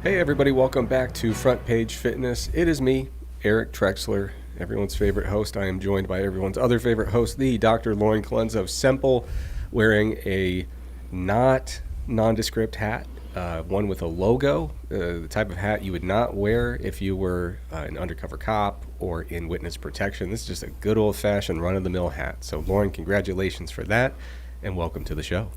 Hey everybody, welcome back to Front Page Fitness. It is me, Eric Trexler, everyone's favorite host. I am joined by everyone's other favorite host, the Dr. Lauren Colenso of Semple, wearing a not nondescript hat, one with a logo, the type of hat you would not wear if you were an undercover cop or in witness protection. This is just a good old-fashioned run-of-the-mill hat. So Lauren, congratulations for that, and welcome to the show.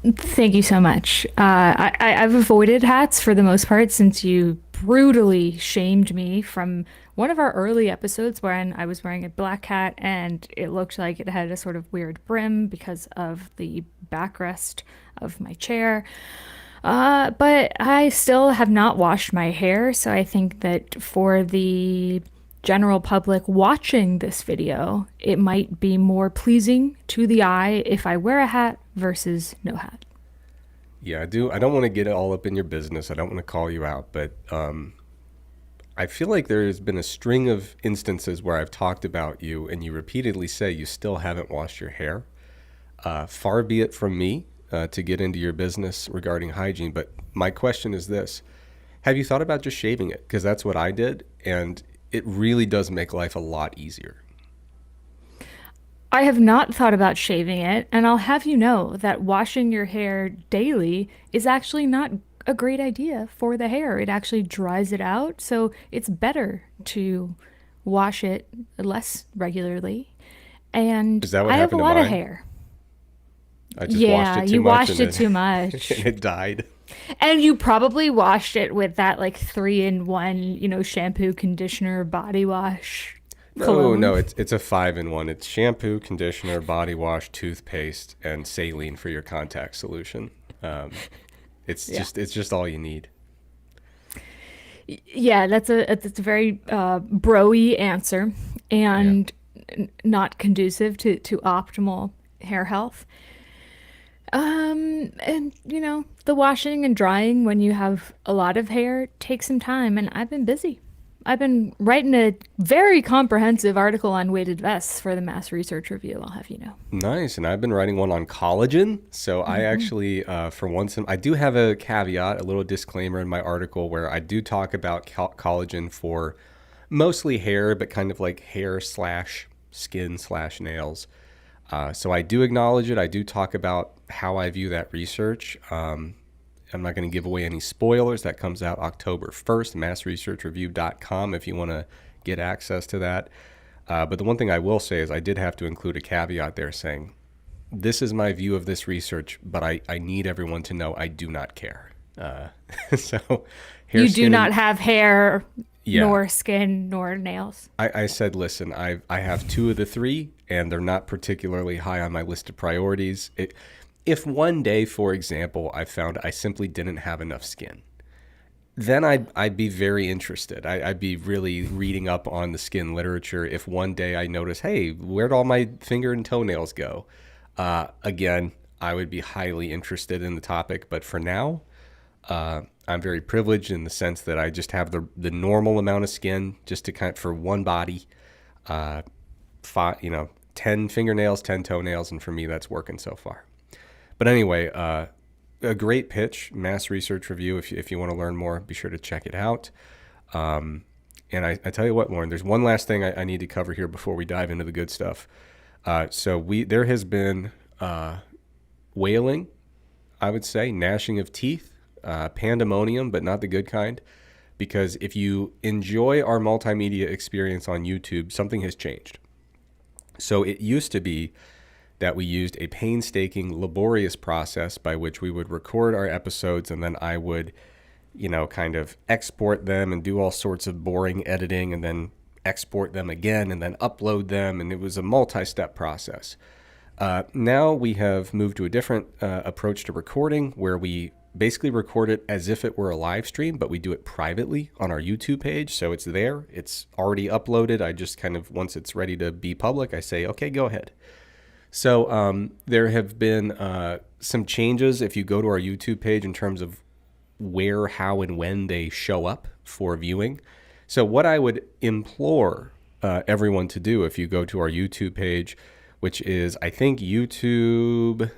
Thank you so much. I've avoided hats for the most part since you brutally shamed me from one of our early episodes when I was wearing a black hat and it looked like it had a sort of weird brim because of the backrest of my chair. But I still have not washed my hair, so I think that for the general public watching this video, it might be more pleasing to the eye if I wear a hat versus no hat. Yeah, I do. I don't want to get all up in your business. I don't want to call you out, but I feel like there has been a string of instances where I've talked about you and you repeatedly say you still haven't washed your hair. Far be it from me to get into your business regarding hygiene, but my question is this. Have you thought about just shaving it? Because that's what I did, and it really does make life a lot easier. I have not thought about shaving it, and I'll have you know that washing your hair daily is actually not a great idea for the hair. It actually dries it out, so it's better to wash it less regularly. And Is that what I have a happened to lot of mine? hair. I just washed Yeah, it too you much washed and it it, too and much. it died. And you probably washed it with that like 3-in-1, shampoo, conditioner, body wash, No, cologne. it's a 5-in-1. It's shampoo, conditioner, body wash, toothpaste, and saline for your contact solution. Um, it's Yeah. just all you need. Yeah, that's a very broy answer Yeah. and not conducive to optimal hair health. And the washing and drying when you have a lot of hair takes some time, and I've been busy. I've been writing a very comprehensive article on weighted vests for the Mass Research Review, I'll have you know. Nice. And I've been writing one on collagen. So I Hmm. actually, for once, I do have a caveat, a little disclaimer in my article where I do talk about collagen for mostly hair, but kind of like hair slash skin slash nails. So I do acknowledge it. I do talk about how I view that research. I'm not going to give away any spoilers. That comes out October 1st, massresearchreview.com if you want to get access to that. But the one thing I will say is I did have to include a caveat there saying, this is my view of this research, but I need everyone to know I do not care. So hair, You do skin, not and have hair, yeah, nor skin, nor nails. I said, listen, I have two of the three, and they're not particularly high on my list of priorities. If one day, for example, I found I simply didn't have enough skin, then I'd be very interested. I'd be really reading up on the skin literature. If one day I notice, hey, where'd all my finger and toenails go? Again, I would be highly interested in the topic. But for now, I'm very privileged in the sense that I just have the normal amount of skin just to kind of, for one body, uh, 10 fingernails, 10 toenails. And for me, that's working so far. But anyway, a great pitch, Mass Research Review. If you want to learn more, be sure to check it out. And I tell you what, Lauren, there's one last thing I need to cover here before we dive into the good stuff. So there has been wailing, I would say, gnashing of teeth, pandemonium, but not the good kind. Because if you enjoy our multimedia experience on YouTube, something has changed. So it used to be that we used a painstaking, laborious process by which we would record our episodes and then I would, kind of export them and do all sorts of boring editing and then export them again and then upload them. And it was a multi-step process. Now we have moved to a different approach to recording where we basically record it as if it were a live stream, but we do it privately on our YouTube page. So it's there. It's already uploaded. I just kind of, once it's ready to be public, I say, okay, go ahead. So there have been some changes if you go to our YouTube page in terms of where, how, and when they show up for viewing. So what I would implore everyone to do if you go to our YouTube page, which is, I think, youtube.com/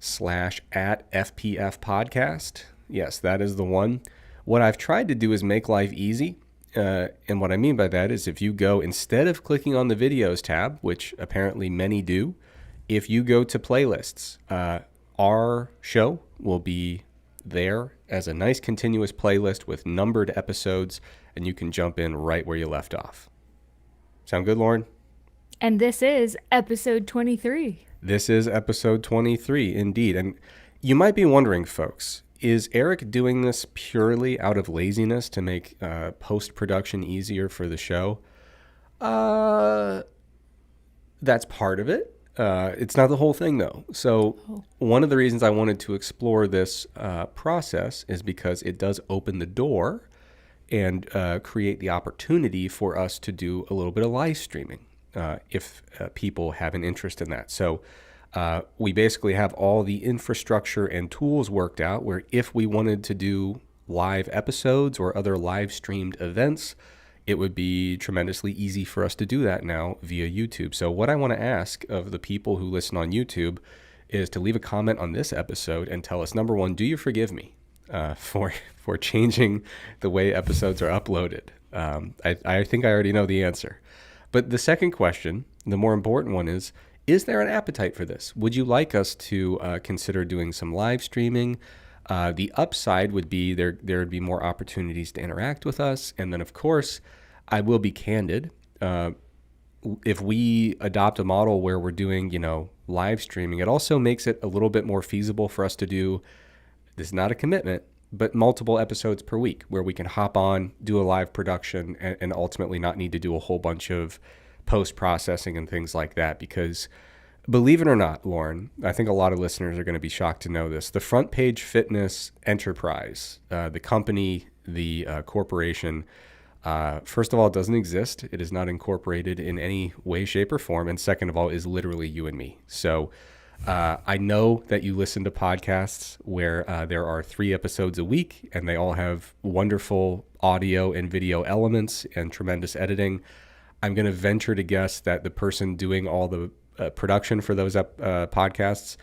slash at FPF podcast. Yes, that is the one. What I've tried to do is make life easy. And what I mean by that is if you go, instead of clicking on the videos tab, which apparently many do, if you go to playlists, our show will be there as a nice continuous playlist with numbered episodes, and you can jump in right where you left off. Sound good, Lauren? And this is episode 23. This is episode 23, indeed. And you might be wondering, folks, is Eric doing this purely out of laziness to make post-production easier for the show? That's part of it. It's not the whole thing, though. So one of the reasons I wanted to explore this process is because it does open the door and create the opportunity for us to do a little bit of live streaming if people have an interest in that. So we basically have all the infrastructure and tools worked out where if we wanted to do live episodes or other live streamed events, it would be tremendously easy for us to do that now via YouTube. So what I want to ask of the people who listen on YouTube is to leave a comment on this episode and tell us, number one, do you forgive me for changing the way episodes are uploaded? I think I already know the answer. But the second question, the more important one is there an appetite for this? Would you like us to consider doing some live streaming? The upside would be there would be more opportunities to interact with us. And then, of course, I will be candid. If we adopt a model where we're doing, live streaming, it also makes it a little bit more feasible for us to do, this is not a commitment, but multiple episodes per week where we can hop on, do a live production, and ultimately not need to do a whole bunch of post-processing and things like that. Because believe it or not, Lauren, I think a lot of listeners are going to be shocked to know this. The Front Page Fitness Enterprise, the company, the corporation, first of all, it doesn't exist. It is not incorporated in any way, shape, or form. And second of all, is literally you and me. So I know that you listen to podcasts where there are 3 episodes a week and they all have wonderful audio and video elements and tremendous editing. I'm going to venture to guess that the person doing all the production for those podcasts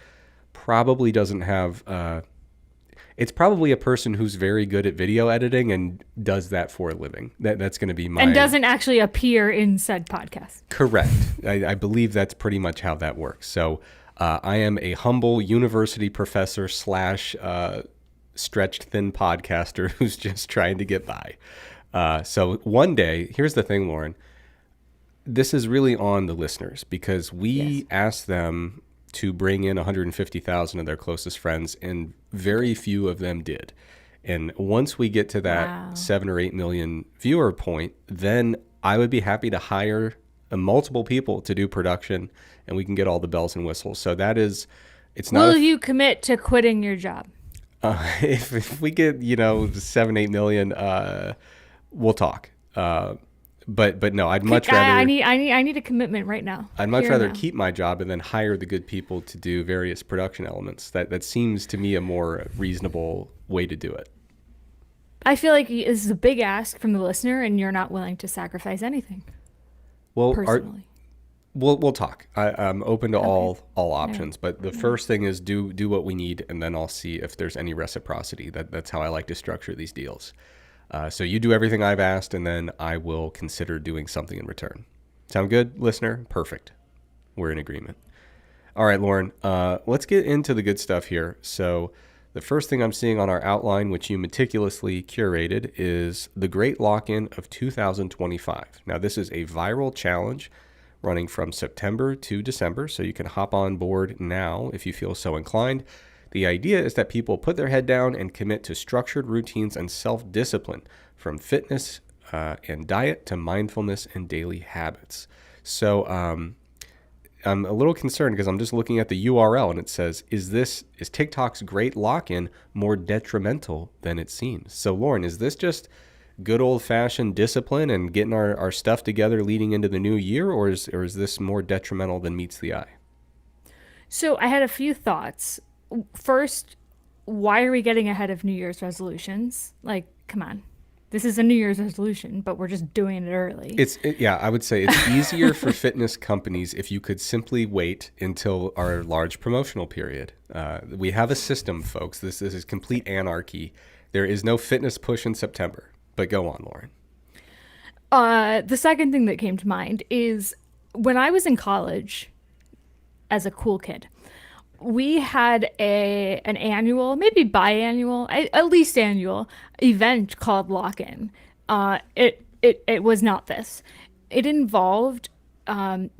probably doesn't have, it's probably a person who's very good at video editing and does that for a living. That's going to be my... And doesn't actually appear in said podcast. Correct. I believe that's pretty much how that works. So I am a humble university professor / stretched thin podcaster who's just trying to get by. So one day, here's the thing, Lauren, this is really on the listeners because we asked them to bring in 150,000 of their closest friends, and very few of them did. And once we get to that 7 or 8 million viewer point, then I would be happy to hire multiple people to do production, and we can get all the bells and whistles. So that is, it's not. Will you commit to quitting your job? If we get 7, 8 million, we'll talk. But no, I'd much rather. I need a commitment right now. I'd much rather keep my job and then hire the good people to do various production elements. That seems to me a more reasonable way to do it. I feel like this is a big ask from the listener, and you're not willing to sacrifice anything. Well, personally, we'll talk. I'm open to all options, but the first thing is do what we need, and then I'll see if there's any reciprocity. That's how I like to structure these deals. So you do everything I've asked, and then I will consider doing something in return. Sound good, listener? Perfect. We're in agreement. All right, Lauren, let's get into the good stuff here. So the first thing I'm seeing on our outline, which you meticulously curated, is the Great Lock-In of 2025. Now, this is a viral challenge running from September to December, so you can hop on board now if you feel so inclined. The idea is that people put their head down and commit to structured routines and self-discipline, from fitness and diet to mindfulness and daily habits. So I'm a little concerned because I'm just looking at the URL and it says, is TikTok's Great Lock-In more detrimental than it seems? So Lauren, is this just good old-fashioned discipline and getting our stuff together leading into the new year, or is this more detrimental than meets the eye? So I had a few thoughts. First, why are we getting ahead of New Year's resolutions? Like, come on. This is a New Year's resolution, but we're just doing it early. Yeah, I would say it's easier for fitness companies if you could simply wait until our large promotional period. We have a system, folks. This is complete anarchy. There is no fitness push in September. But go on, Lauren. The second thing that came to mind is when I was in college as a cool kid, we had an annual, maybe biannual, at least annual event called Lock-In. It was not this. It involved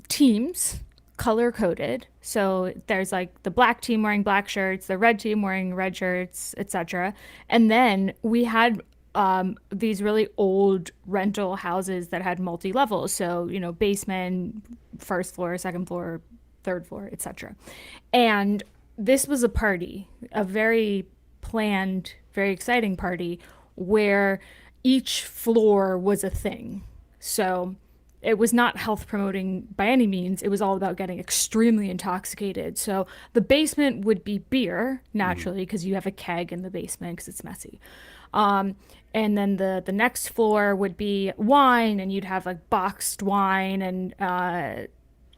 teams color coded. So there's like the black team wearing black shirts, the red team wearing red shirts, etc. And then we had these really old rental houses that had multi levels. So, basement, first floor, second floor, third floor, etc. And this was a party, a very planned, very exciting party where each floor was a thing. So it was not health promoting by any means. It was all about getting extremely intoxicated. So the basement would be beer, naturally, because you have a keg in the basement because it's messy. Um, and then the next floor would be wine, and you'd have like boxed wine and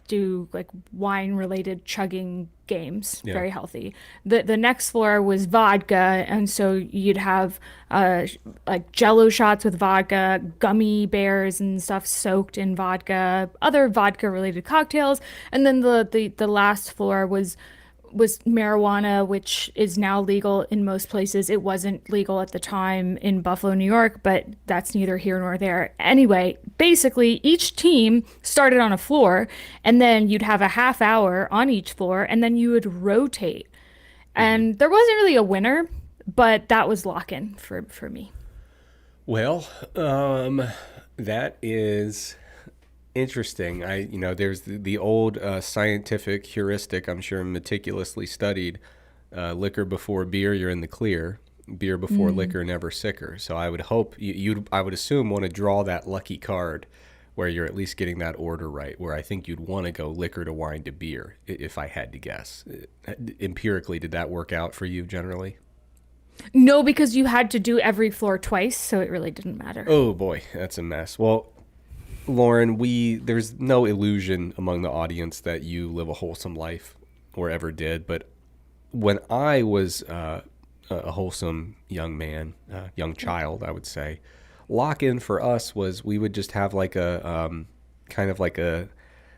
do like wine related chugging games, Yeah. very healthy. The next floor was vodka, and so you'd have like jello shots with vodka, gummy bears and stuff soaked in vodka, other vodka related cocktails. And then the last floor was marijuana, which is now legal in most places. It wasn't legal at the time in Buffalo, New York, but that's neither here nor there. Anyway, basically, each team started on a floor, and then you'd have a half hour on each floor, and then you would rotate. And there wasn't really a winner, but that was lock-in for me. Well, that is interesting. There's the old scientific heuristic, I'm sure meticulously studied. Liquor before beer, you're in the clear. Beer before liquor, never sicker. So I would hope I would assume, want to draw that lucky card where you're at least getting that order right, where I think you'd want to go liquor to wine to beer, if I had to guess. Empirically, did that work out for you generally? No, because you had to do every floor twice, so it really didn't matter. Oh boy, that's a mess. Well, Lauren, there's no illusion among the audience that you live a wholesome life or ever did. But when I was a wholesome young man, young child, I would say, lock in for us was we would just have like a kind of like a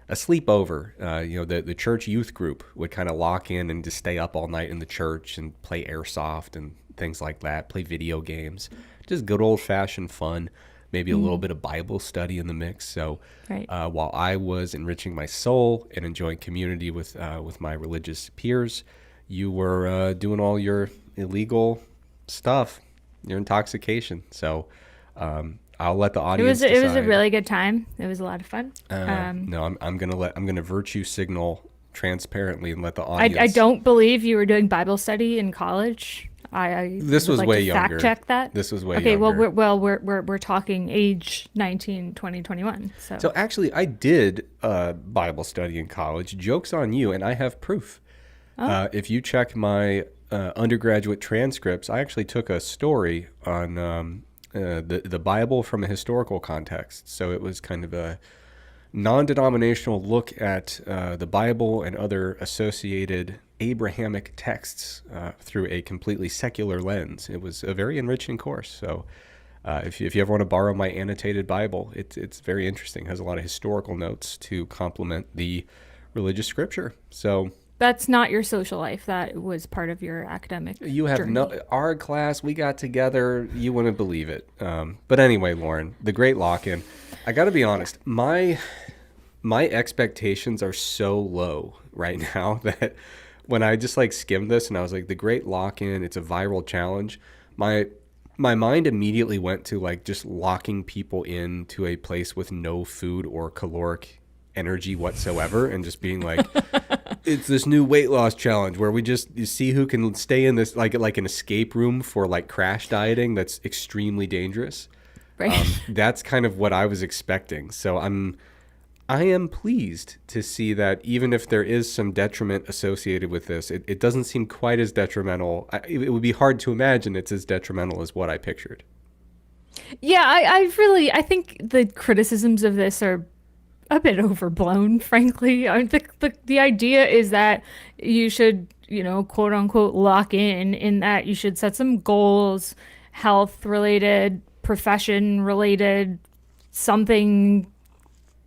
sleepover. The church youth group would kind of lock in and just stay up all night in the church and play airsoft and things like that, play video games, just good old fashioned fun. Maybe a little bit of Bible study in the mix. So Right. while I was enriching my soul and enjoying community with my religious peers, you were doing all your illegal stuff, your intoxication. So I'll let the It was audience it was a decide. really good time. It was a lot of fun. No, I'm gonna virtue signal transparently and let the I audience. don't believe you were doing Bible study in college. I This would was like way to fact younger. check that. This was way Okay, well younger. we're talking age 19, 20, 21. So So actually, I did Bible study in college. Joke's on you, and I have proof. If you check my undergraduate transcripts, I actually took a story on the Bible from a historical context. So it was kind of a non-denominational look at the Bible and other associated Abrahamic texts through a completely secular lens. It was a very enriching course. So if you ever want to borrow my annotated Bible, it's very interesting. It has a lot of historical notes to complement the religious scripture. So that's not your social life. That was part of your academic you have journey. no our class. We got together. You wouldn't believe it. But anyway, Lauren, the great lock-in. I got to be honest. My expectations are so low right now that when I just like skimmed this and I was like, the great lock-in, it's a viral challenge. My mind immediately went to like just locking people into a place with no food or caloric energy whatsoever and just being like, it's this new weight loss challenge where you see who can stay in this like an escape room for like crash dieting that's extremely dangerous. Right. That's kind of what I was expecting. So I am pleased to see that even if there is some detriment associated with this, it doesn't seem quite as detrimental. It would be hard to imagine it's as detrimental as what I pictured. Yeah, I think the criticisms of this are a bit overblown, frankly. The idea is that you should, quote unquote, lock in that you should set some goals, health related, profession related, something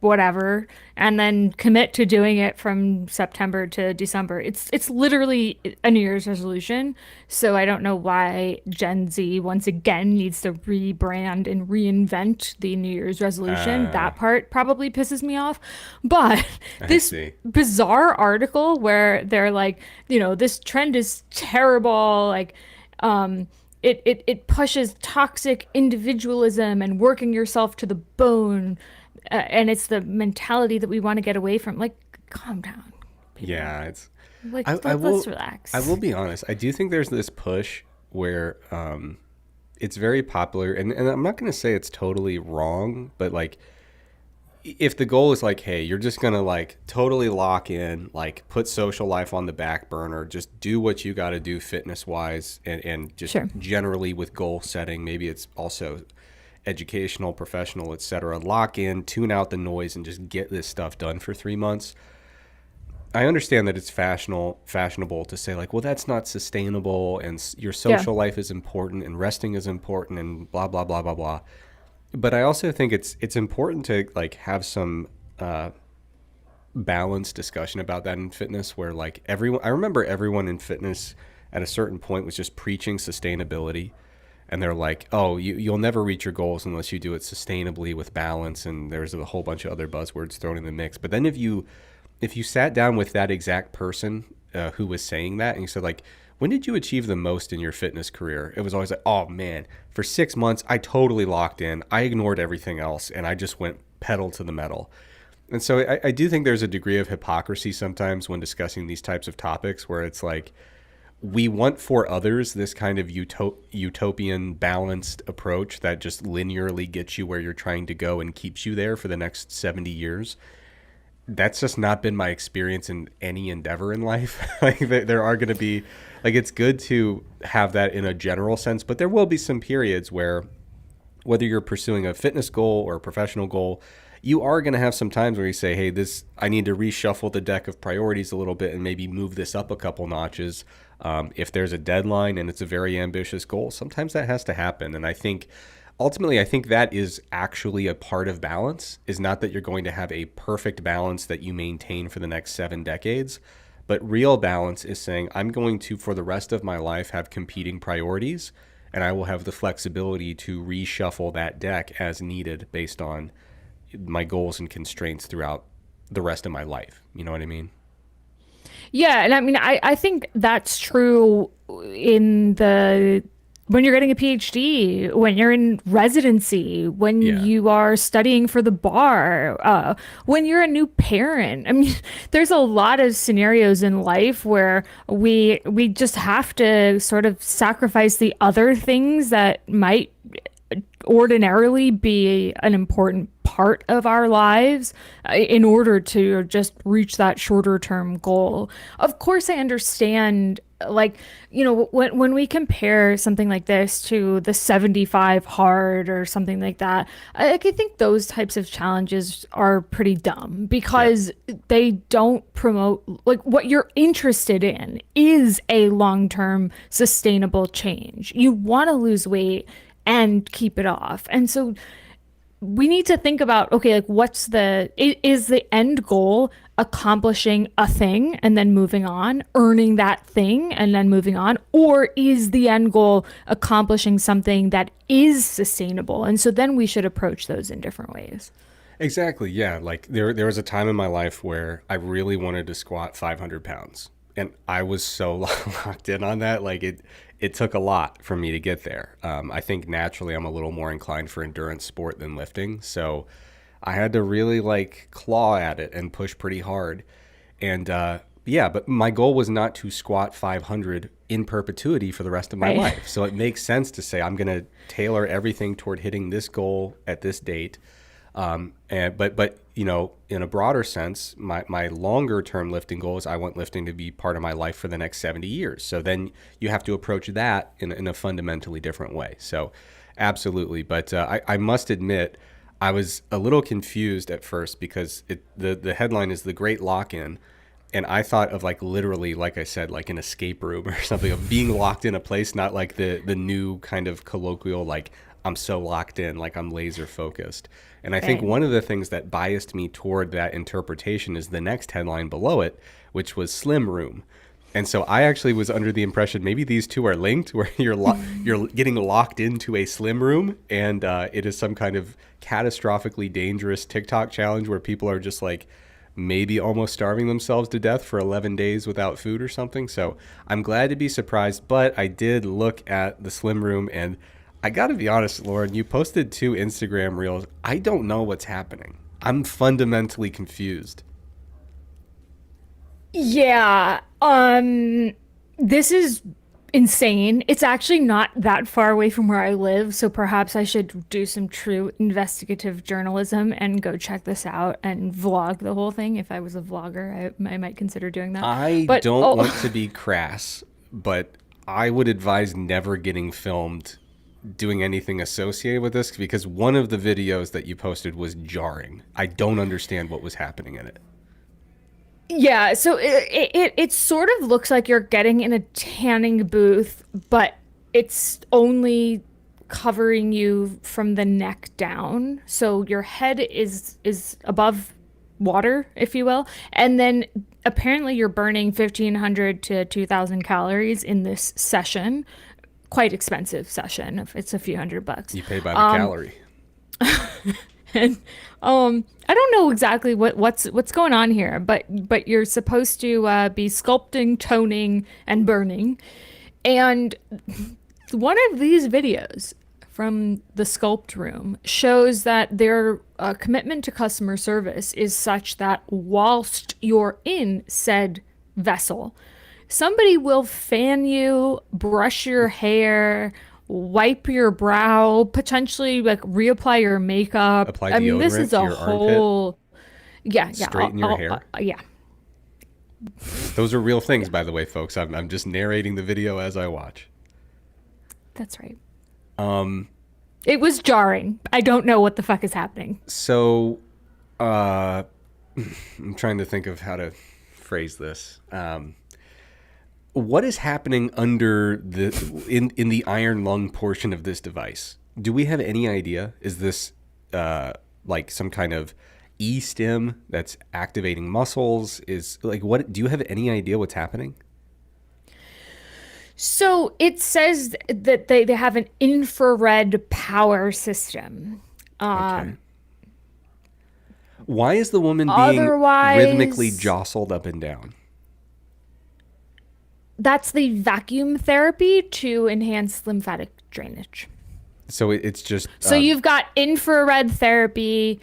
whatever, and then commit to doing it from September to December. It's literally a New Year's resolution. So I don't know why Gen Z once again needs to rebrand and reinvent the New Year's resolution. Uh, That part probably pisses me off. But I this see. bizarre article where they're like, this trend is terrible, like it pushes toxic individualism and working yourself to the bone, and it's the mentality that we want to get away from. Like, calm down, people. Yeah, it's Like, I let's will I relax. will be honest. I do think there's this push where it's very popular, and I'm not going to say it's totally wrong, but like if the goal is like, hey, you're just going to like totally lock in, like put social life on the back burner, just do what you got to do fitness wise, and just Sure. generally with goal setting, maybe it's also educational, professional, etc. Lock in, tune out the noise, and just get this stuff done for 3 months. I understand that it's fashionable to say like, well, that's not sustainable, and your Yeah. social life is important, and resting is important, and blah blah blah blah blah. But I also think it's important to like have some balanced discussion about that in fitness, where like everyone, I remember everyone in fitness at a certain point was just preaching sustainability, and they're like, oh, you'll never reach your goals unless you do it sustainably with balance, and there's a whole bunch of other buzzwords thrown in the mix. But then if you sat down with that exact person who was saying that, and you said like, when did you achieve the most in your fitness career? It was always like, oh man, for 6 months I totally locked in, I ignored everything else, and I just went pedal to the metal. And so I do think there's a degree of hypocrisy sometimes when discussing these types of topics, where it's like we want for others this kind of utopian balanced approach that just linearly gets you where you're trying to go and keeps you there for the next 70 years. That's just not been my experience in any endeavor in life. Like there are going to be, like, it's good to have that in a general sense, but there will be some periods where, whether you're pursuing a fitness goal or a professional goal, you are going to have some times where you say, hey, this, I need to reshuffle the deck of priorities a little bit and maybe move this up a couple notches. If there's a deadline and it's a very ambitious goal, sometimes that has to happen. And I think ultimately, I think that is actually a part of balance, is not that you're going to have a perfect balance that you maintain for the next 7 decades. But real balance is saying, I'm going to, for the rest of my life, have competing priorities, and I will have the flexibility to reshuffle that deck as needed based on my goals and constraints throughout the rest of my life. You know what I mean? Yeah, and I mean, I think that's true in the when you're getting a PhD, when you're in residency, when Yeah. you are studying for the bar, when you're a new parent. I mean, there's a lot of scenarios in life where we just have to sort of sacrifice the other things that might ordinarily be an important part of our lives in order to just reach that shorter term goal. Of course, I understand, like, when we compare something like this to the 75 hard or something like that, I think those types of challenges are pretty dumb Yeah. because they don't promote, like, what you're interested in is a long term sustainable change. You want to lose weight and keep it off. And so we need to think about, okay, like, is the end goal accomplishing a thing and then moving on, earning that thing and then moving on, or is the end goal accomplishing something that is sustainable? And so then we should approach those in different ways. Exactly. Yeah. Like there was a time in my life where I really wanted to squat 500 pounds, and I was so locked in on that. Like it took a lot for me to get there. I think naturally I'm a little more inclined for endurance sport than lifting. So I had to really like claw at it and push pretty hard. And yeah, but my goal was not to squat 500 in perpetuity for the rest of my Right. life. So it makes sense to say I'm going to tailor everything toward hitting this goal at this date. But in a broader sense, my longer term lifting goal is I want lifting to be part of my life for the next 70 years. So then you have to approach that in a fundamentally different way. So Absolutely. But I must admit, I was a little confused at first because the headline is The Great Lock In. And I thought of like literally, like I said, like an escape room or something of being locked in a place, not like the new kind of colloquial, like I'm so locked in, like I'm laser focused. And I think Right. one of the things that biased me toward that interpretation is the next headline below it, which was Slim Room. And so I actually was under the impression maybe these two are linked, where you're getting locked into a slim room, and it is some kind of catastrophically dangerous TikTok challenge where people are just like maybe almost starving themselves to death for 11 days without food or something. So I'm glad to be surprised, but I did look at the slim room, and I got to be honest, Lauren, you posted 2 Instagram reels. I don't know what's happening. I'm fundamentally confused. Yeah. This is insane. It's actually not that far away from where I live, so perhaps I should do some true investigative journalism and go check this out and vlog the whole thing. If I was a vlogger, I might consider doing that. I But don't oh, want to be crass, but I would advise never getting filmed doing anything associated with this because one of the videos that you posted was jarring. I don't understand what was happening in it. yeah, so it sort of looks like you're getting in a tanning booth, but it's only covering you from the neck down. So your head is above water, if you will. And then apparently you're burning 1,500 to 2,000 calories in this session. Quite expensive session. It's a few $100. You pay by the calorie. And I don't know exactly what's going on here, but you're supposed to be sculpting, toning, and burning. And one of these videos from the sculpt room shows that their commitment to customer service is such that whilst you're in said vessel, somebody will fan you, brush your hair, wipe your brow, potentially like reapply your makeup. Apply I mean, this deodorant is to a your armpit, whole, yeah, straighten your hair. yeah, Those are real things, by the way, folks. I'm just narrating the video as I watch. that's right. It was jarring. I don't know what the fuck is happening. So, I'm trying to think of how to phrase this. What is happening under in the iron lung portion of this device? Do we have any idea? Is this like some kind of e-stim that's activating muscles? Is like what? Do you have any idea what's happening? So it says that they have an infrared power system. Okay. Why is the woman being rhythmically Otherwise, jostled up and down? that's the vacuum therapy to enhance lymphatic drainage. So it's just So you've got infrared therapy,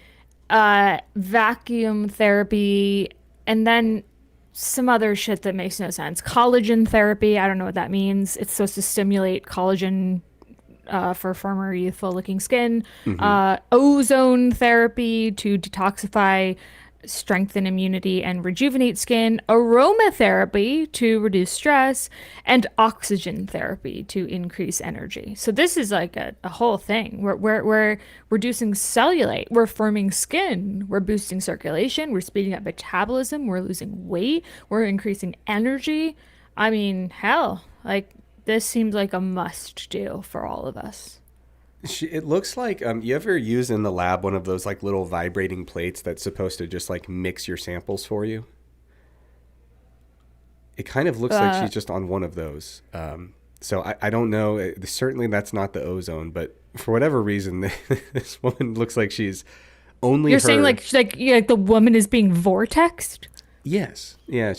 vacuum therapy, and then some other shit that makes no sense. Collagen therapy, I don't know what that means. It's supposed to stimulate collagen for firmer, youthful looking skin. Ozone therapy to detoxify, strengthen immunity, and rejuvenate skin. Aromatherapy to reduce stress. And oxygen therapy to increase energy. So this is like a whole thing. We're reducing cellulite. We're firming skin. We're boosting circulation. We're speeding up metabolism. We're losing weight. We're increasing energy. I mean, hell, like this seems like a must do for all of us. It looks like you ever use in the lab one of those like little vibrating plates that's supposed to just like mix your samples for you. It kind of looks like she's just on one of those. So I don't know. Certainly that's not the ozone, but for whatever reason, this woman looks like she's only You're her. saying like the woman is being vortexed? Yes, yeah.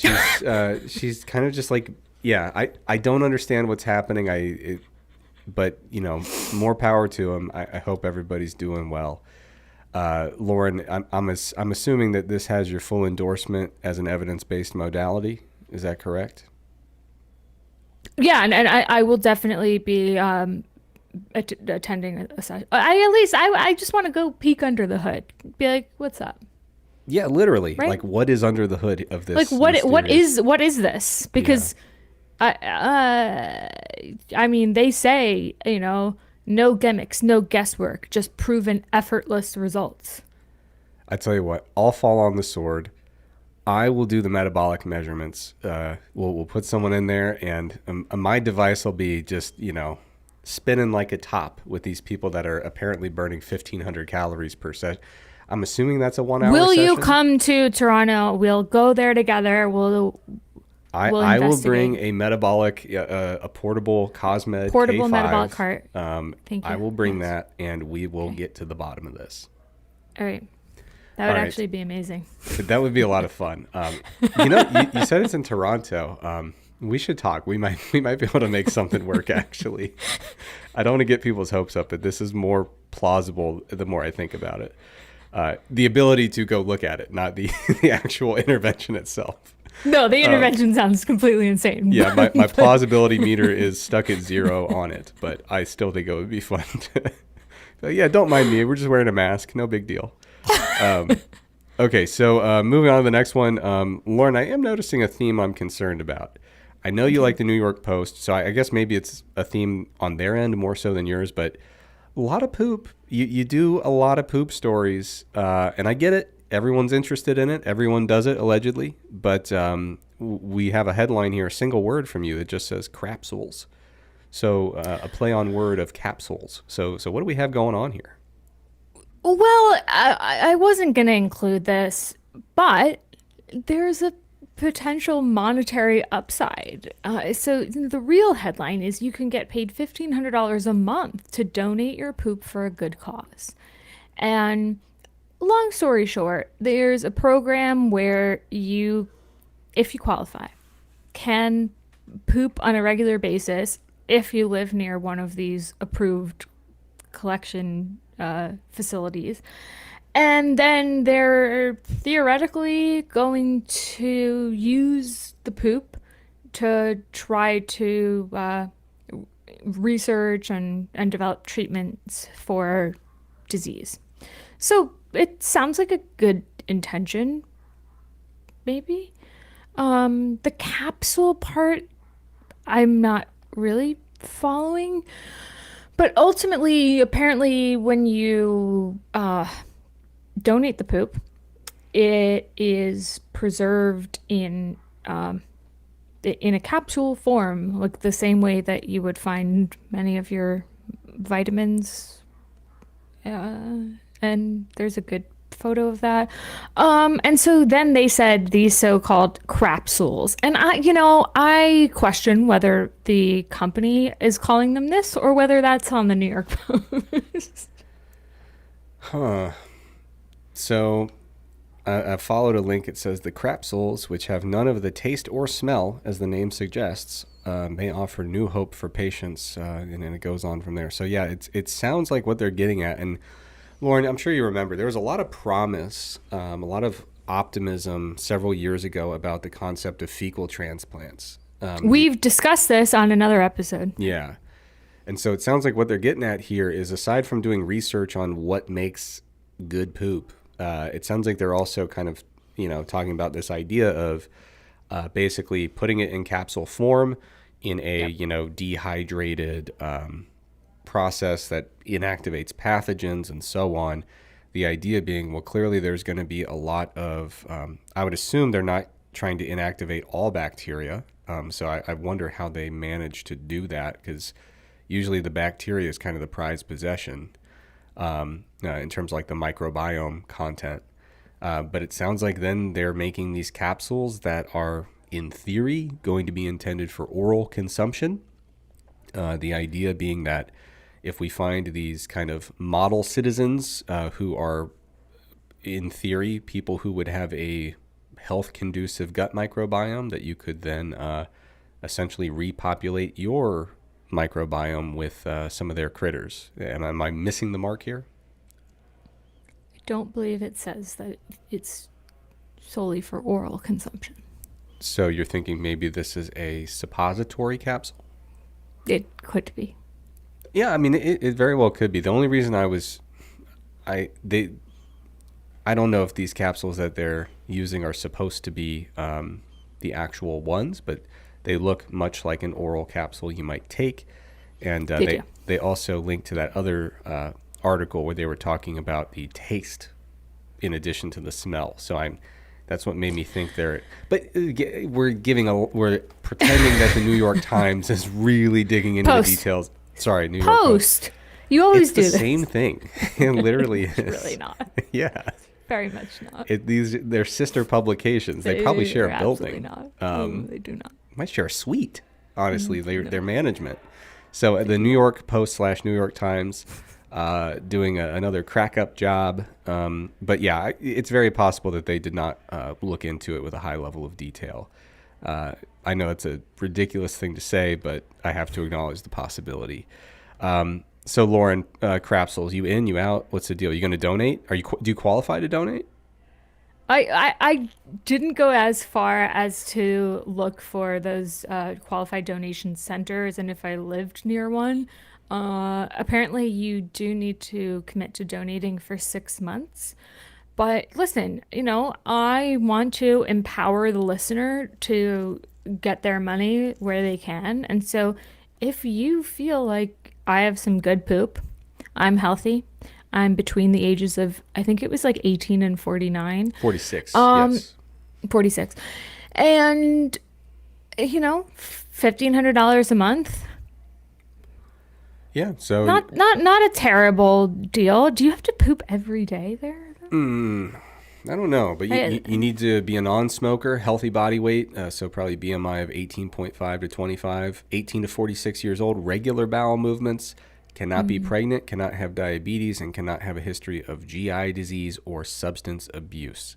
She's kind of just like yeah. I don't understand what's happening. But you know, more power to him. I hope everybody's doing well. Lauren, I'm assuming that this has your full endorsement as an evidence-based modality. Is that correct? Yeah, and I will definitely be attending a session. I just want to go peek under the hood. Be like, what's up? Yeah, literally. Right? Like, what is under the hood of this? Like what is this? Yeah. Because I mean they say, you know, No gimmicks, no guesswork, just proven effortless results. I tell you what, I'll fall on the sword. I will do the metabolic measurements. We'll put someone in there, and my device will be just, spinning like a top with these people that are apparently burning 1,500 calories per session. I'm assuming that's a 1 hour Will you session. come to Toronto? We'll go there together. We'll I will bring investigate. a metabolic, a portable Cosmed Portable metabolic K5. cart. Thank I you. will bring Yes. that, and we will Okay. get to the bottom of this. All right. That All would right. actually be amazing. That would be a lot of fun. You said it's in Toronto. We should talk. We might be able to make something work. Actually, I don't want to get people's hopes up, but this is more plausible the more I think about it. The ability to go look at it, not the the actual intervention itself. No, the intervention sounds completely insane. Yeah, my plausibility meter is stuck at 0 on it, but I still think it would be fun. But yeah, don't mind me. We're just wearing a mask. No big deal. Um, okay, so moving on to the next one. Lauren, I am noticing a theme I'm concerned about. I know you like the New York Post, so I guess maybe it's a theme on their end more so than yours, but a lot of poop. You do a lot of poop stories, and I get it. Everyone's interested in it. Everyone does it, allegedly. But we have a headline here, a single word from you that just says crapsules. So a play on word of capsules. So what do we have going on here? Well, I wasn't going to include this, but there's a potential monetary upside. So the real headline is you can get paid $1,500 a month to donate your poop for a good cause. And long story short, there's a program where you, if you qualify, can poop on a regular basis if you live near one of these approved collection facilities. And then they're theoretically going to use the poop to try to research and develop treatments for disease. So it sounds like a good intention, maybe. The capsule part, I'm not really following. But ultimately, apparently, when you donate the poop, it is preserved in a capsule form, like the same way that you would find many of your vitamins. And there's a good photo of that. And so then they said these so-called crapsules. And I question whether the company is calling them this or whether that's on the New York Post. Huh. So I followed a link. It says the crapsules, which have none of the taste or smell, as the name suggests, may offer new hope for patients. And then it goes on from there. So yeah, it sounds like what they're getting at. And Lauren, I'm sure you remember there was a lot of promise, a lot of optimism several years ago about the concept of fecal transplants. We've discussed this on another episode. Yeah. And so it sounds like what they're getting at here is, aside from doing research on what makes good poop, it sounds like they're also kind of, talking about this idea of basically putting it in capsule form in a, Yep. dehydrated process that inactivates pathogens and so on. The idea being, well, clearly there's going to be a lot of, I would assume they're not trying to inactivate all bacteria. So I wonder how they manage to do that, because usually the bacteria is kind of the prized possession in terms of like the microbiome content. But it sounds like then they're making these capsules that are, in theory, going to be intended for oral consumption. The idea being that if we find these kind of model citizens who are, in theory, people who would have a health conducive gut microbiome, that you could then essentially repopulate your microbiome with some of their critters. Am I missing the mark here? I don't believe it says that it's solely for oral consumption. So you're thinking maybe this is a suppository capsule? It could be. Yeah, I mean, it very well could be. The only reason I don't know if these capsules that they're using are supposed to be the actual ones, but they look much like an oral capsule you might take. And They do. they also linked to that other article where they were talking about the taste in addition to the smell. So that's what made me think they're. But we're pretending that the New York Times is really digging into the Post. details. Sorry, New York Post. Post. You always It's the do this. same thing. It literally is. It's really not. Yeah. Very much not. They're sister publications. They probably share a absolutely building. not. They do not. Might share a suite. Honestly, their management. So the New York Post / New York Times doing another crack up job. But yeah, it's very possible that they did not look into it with a high level of detail. I know it's a ridiculous thing to say, but I have to acknowledge the possibility. So Lauren Crapsels, you in, you out? What's the deal? You going to donate? Do you qualify to donate? I didn't go as far as to look for those qualified donation centers and if I lived near one. Apparently, you do need to commit to donating for 6 months. But listen, I want to empower the listener to get their money where they can. And so if you feel like I have some good poop, I'm healthy. I'm between the ages of, I think it was like 18 and 49. 46. Um, Yes. 46. And, $1,500 a month. Yeah. So Not a terrible deal. Do you have to poop every day there? I don't know, but you need to be a non-smoker, healthy body weight, so probably BMI of 18.5 to 25, 18 to 46 years old, regular bowel movements, cannot be pregnant, cannot have diabetes, and cannot have a history of GI disease or substance abuse.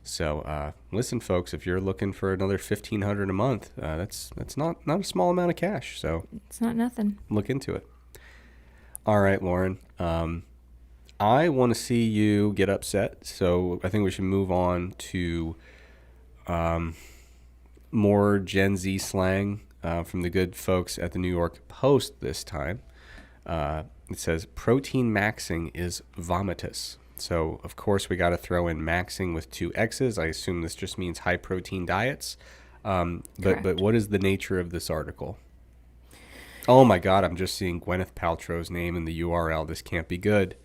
So listen, folks, if you're looking for another $1,500 a month, that's not a small amount of cash. So It's not nothing. look into it. All right, Lauren. I want to see you get upset, so I think we should move on to more Gen Z slang from the good folks at the New York Post this time. It says protein maxing is vomitous. So, of course, we got to throw in maxing with 2 X's. I assume this just means high protein diets. But what is the nature of this article? Oh my God, I'm just seeing Gwyneth Paltrow's name in the URL. This can't be good.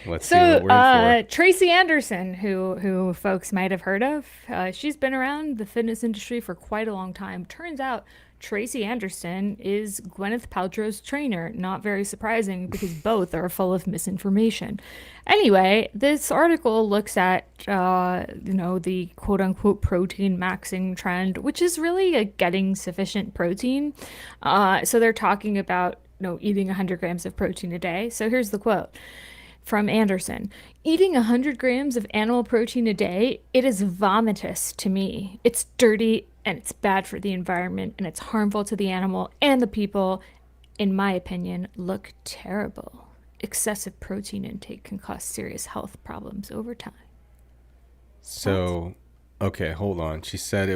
Let's see what we're in for. Tracy Anderson, who folks might have heard of, she's been around the fitness industry for quite a long time. Turns out Tracy Anderson is Gwyneth Paltrow's trainer. Not very surprising because both are full of misinformation. Anyway, this article looks at the quote unquote protein maxing trend, which is really getting sufficient protein. So they're talking about eating 100 grams of protein a day. So here's the quote from Anderson. Eating 100 grams of animal protein a day, it is vomitous to me. It's dirty and it's bad for the environment and it's harmful to the animal and the people. In my opinion, look terrible. Excessive protein intake can cause serious health problems over time. So, okay, hold on. She said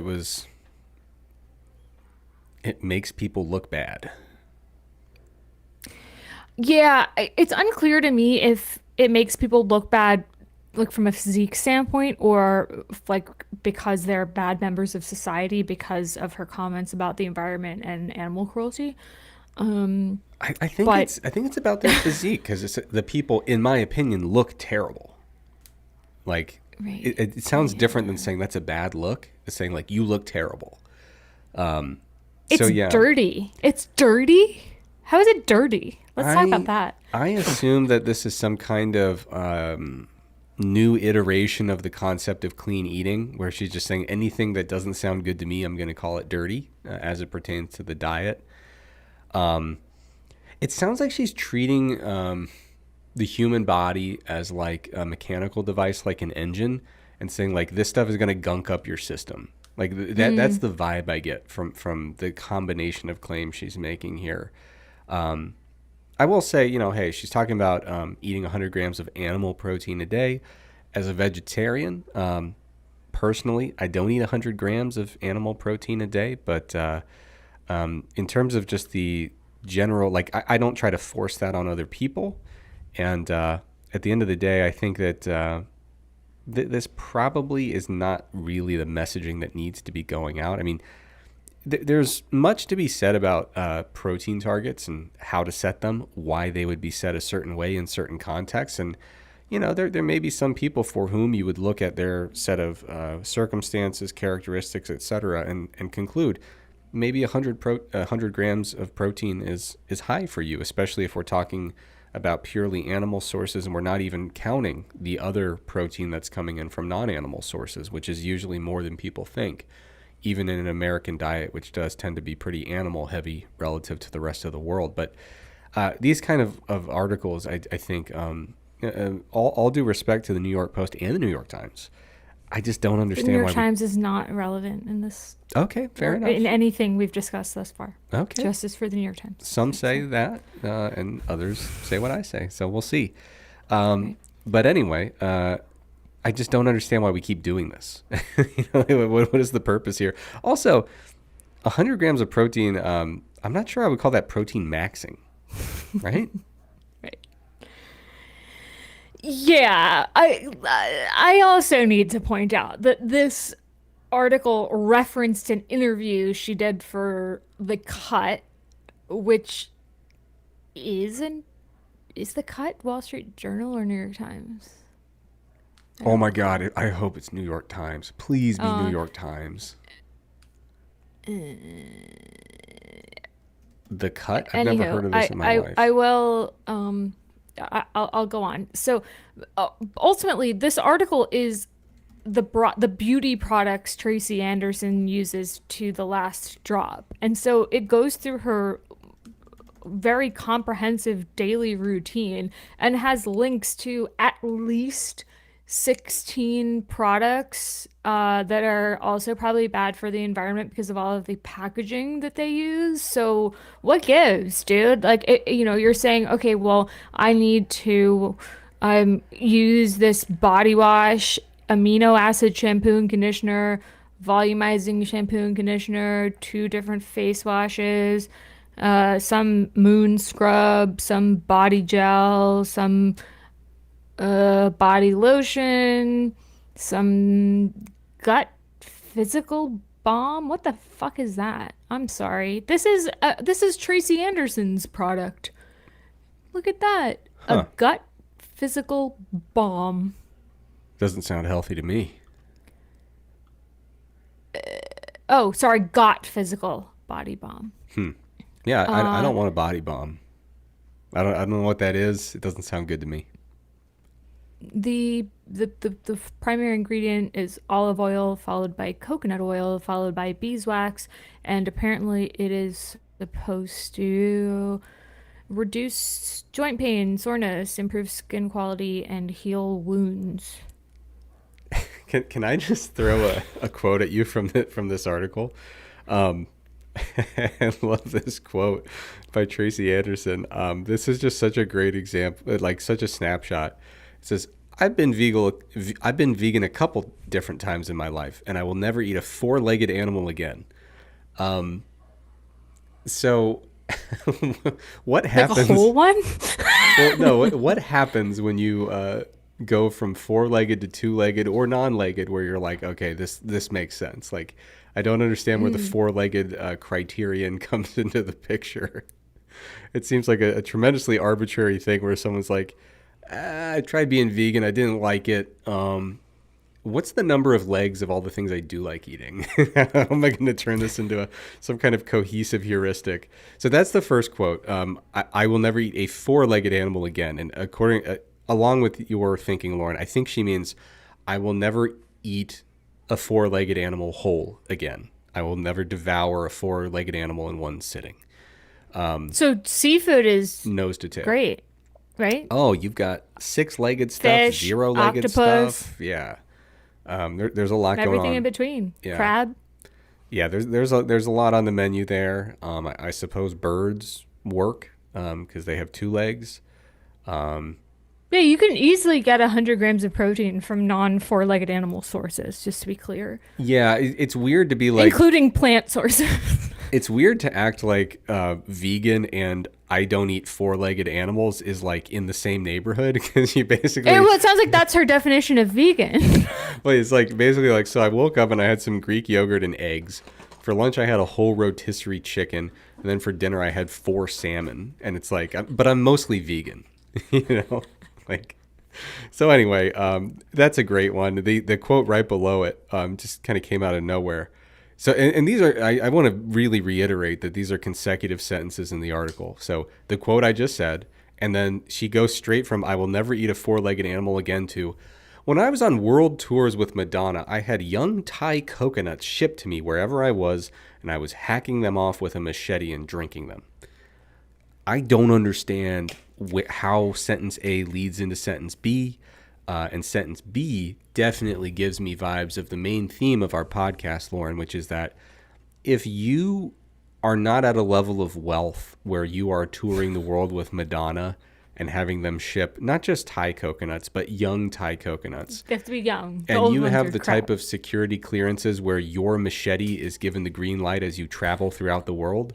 it makes people look bad. Yeah, it's unclear to me if it makes people look bad, like from a physique standpoint, or like because they're bad members of society because of her comments about the environment and animal cruelty. I think But it's about their physique because the people, in my opinion, look terrible. Like right, it sounds different than saying that's a bad look. It's saying like you look terrible. it's So yeah, dirty. It's dirty. How is it dirty? Let's talk about that. I assume that this is some kind of new iteration of the concept of clean eating, where she's just saying anything that doesn't sound good to me, I'm going to call it dirty, as it pertains to the diet. It sounds like she's treating the human body as like a mechanical device, like an engine, and saying like this stuff is going to gunk up your system. Like that's the vibe I get from the combination of claims she's making here. I will say, hey, she's talking about eating 100 grams of animal protein a day. As a vegetarian, personally, I don't eat 100 grams of animal protein a day. But in terms of just the general, like, I don't try to force that on other people. And at the end of the day, I think that this probably is not really the messaging that needs to be going out. I mean, there's much to be said about protein targets and how to set them, why they would be set a certain way in certain contexts. And, there may be some people for whom you would look at their set of circumstances, characteristics, etc., and conclude maybe 100 grams of protein is high for you, especially if we're talking about purely animal sources and we're not even counting the other protein that's coming in from non-animal sources, which is usually more than people think, even in an American diet, which does tend to be pretty animal heavy relative to the rest of the world. But these kind of articles, I think, all due respect to the New York Post and the New York Times, I just don't The New understand York why Times is not relevant in this Okay, fair or enough. in anything we've discussed thus far. Okay. Justice for the New York Times. Some say that, and others say what I say. So we'll see. Right. But anyway, I just don't understand why we keep doing this. What is the purpose here? Also, 100 grams of protein, I'm not sure I would call that protein maxing, right? Right. Yeah, I also need to point out that this article referenced an interview she did for The Cut, which is The Cut Wall Street Journal or New York Times? I Oh don't my recall. God, I hope it's New York Times. Please be New Uh, York Times. The Cut? I've never Anywho, heard of this in my I life. will I'll go on. So ultimately, this article is the beauty products Tracy Anderson uses to the last drop, and so it goes through her very comprehensive daily routine and has links to at least 16 products that are also probably bad for the environment because of all of the packaging that they use. So what gives, dude? Like, you're saying, okay, well, I need to use this body wash, amino acid shampoo and conditioner, volumizing shampoo and conditioner, two different face washes, some moon scrub, some body gel, some body lotion, some gut physical balm. What the fuck is that? I'm sorry. This is Tracy Anderson's product. Look at that. A Huh. gut physical balm. Doesn't sound healthy to me. Oh, sorry, got physical body balm. Yeah, I Uh, don't want a body bomb. I don't know what that is. It doesn't sound good to me. the primary ingredient is olive oil, followed by coconut oil, followed by beeswax, and apparently it is supposed to reduce joint pain, soreness, improve skin quality, and heal wounds. Can I just throw a quote at you from this article? Um, I love this quote by Tracy Anderson. This is just such a great example, like such a snapshot. It says, I've been vegan a couple different times in my life, and I will never eat a four-legged animal again. So, what Like a happens? whole one? Well, no. What happens when you go from four-legged to two-legged or non-legged, where you're like, okay, this makes sense. Like, I don't understand where the four-legged criterion comes into the picture. It seems like a tremendously arbitrary thing where someone's like, I tried being vegan, I didn't like it. What's the number of legs of all the things I do like eating? How am I going to turn this into some kind of cohesive heuristic? So that's the first quote. I will never eat a four-legged animal again. And along with your thinking, Lauren, I think she means I will never eat a four-legged animal whole again. I will never devour a four-legged animal in one sitting, So seafood is nose to tail. great, right? Oh, you've got six-legged stuff, Fish, zero-legged octopus, stuff. Yeah. There's a lot and going everything in on. between. Yeah. Crab. Yeah, there's a lot on the menu there. I suppose birds work because they have two legs. Um, Yeah, you can easily get 100 grams of protein from non four-legged animal sources, just to be clear, yeah, it's weird to be like including plant sources. it's weird to act like vegan and I don't eat four-legged animals is like in the same neighborhood because you basically Well, it sounds like that's her definition of vegan. well, it's like basically like so I woke up and I had some Greek yogurt and eggs For lunch, I had a whole rotisserie chicken, and then for dinner, I had 4 salmon. And it's like, but I'm mostly vegan, you know, like. So anyway, that's a great one. The quote right below it just kind of came out of nowhere. So and these are I want to really reiterate that these are consecutive sentences in the article. So the quote I just said, and then she goes straight from "I will never eat a 4-legged animal again" to "When I was on world tours with Madonna, I had young Thai coconuts shipped to me wherever I was, and I was hacking them off with a machete and drinking them." I don't understand how sentence A leads into sentence B, and sentence B definitely gives me vibes of the main theme of our podcast, Lauren, which is that if you are not at a level of wealth where you are touring the world with Madonna and having them ship not just Thai coconuts, but young Thai coconuts. They have to be young. And you have the type of security clearances where your machete is given the green light as you travel throughout the world.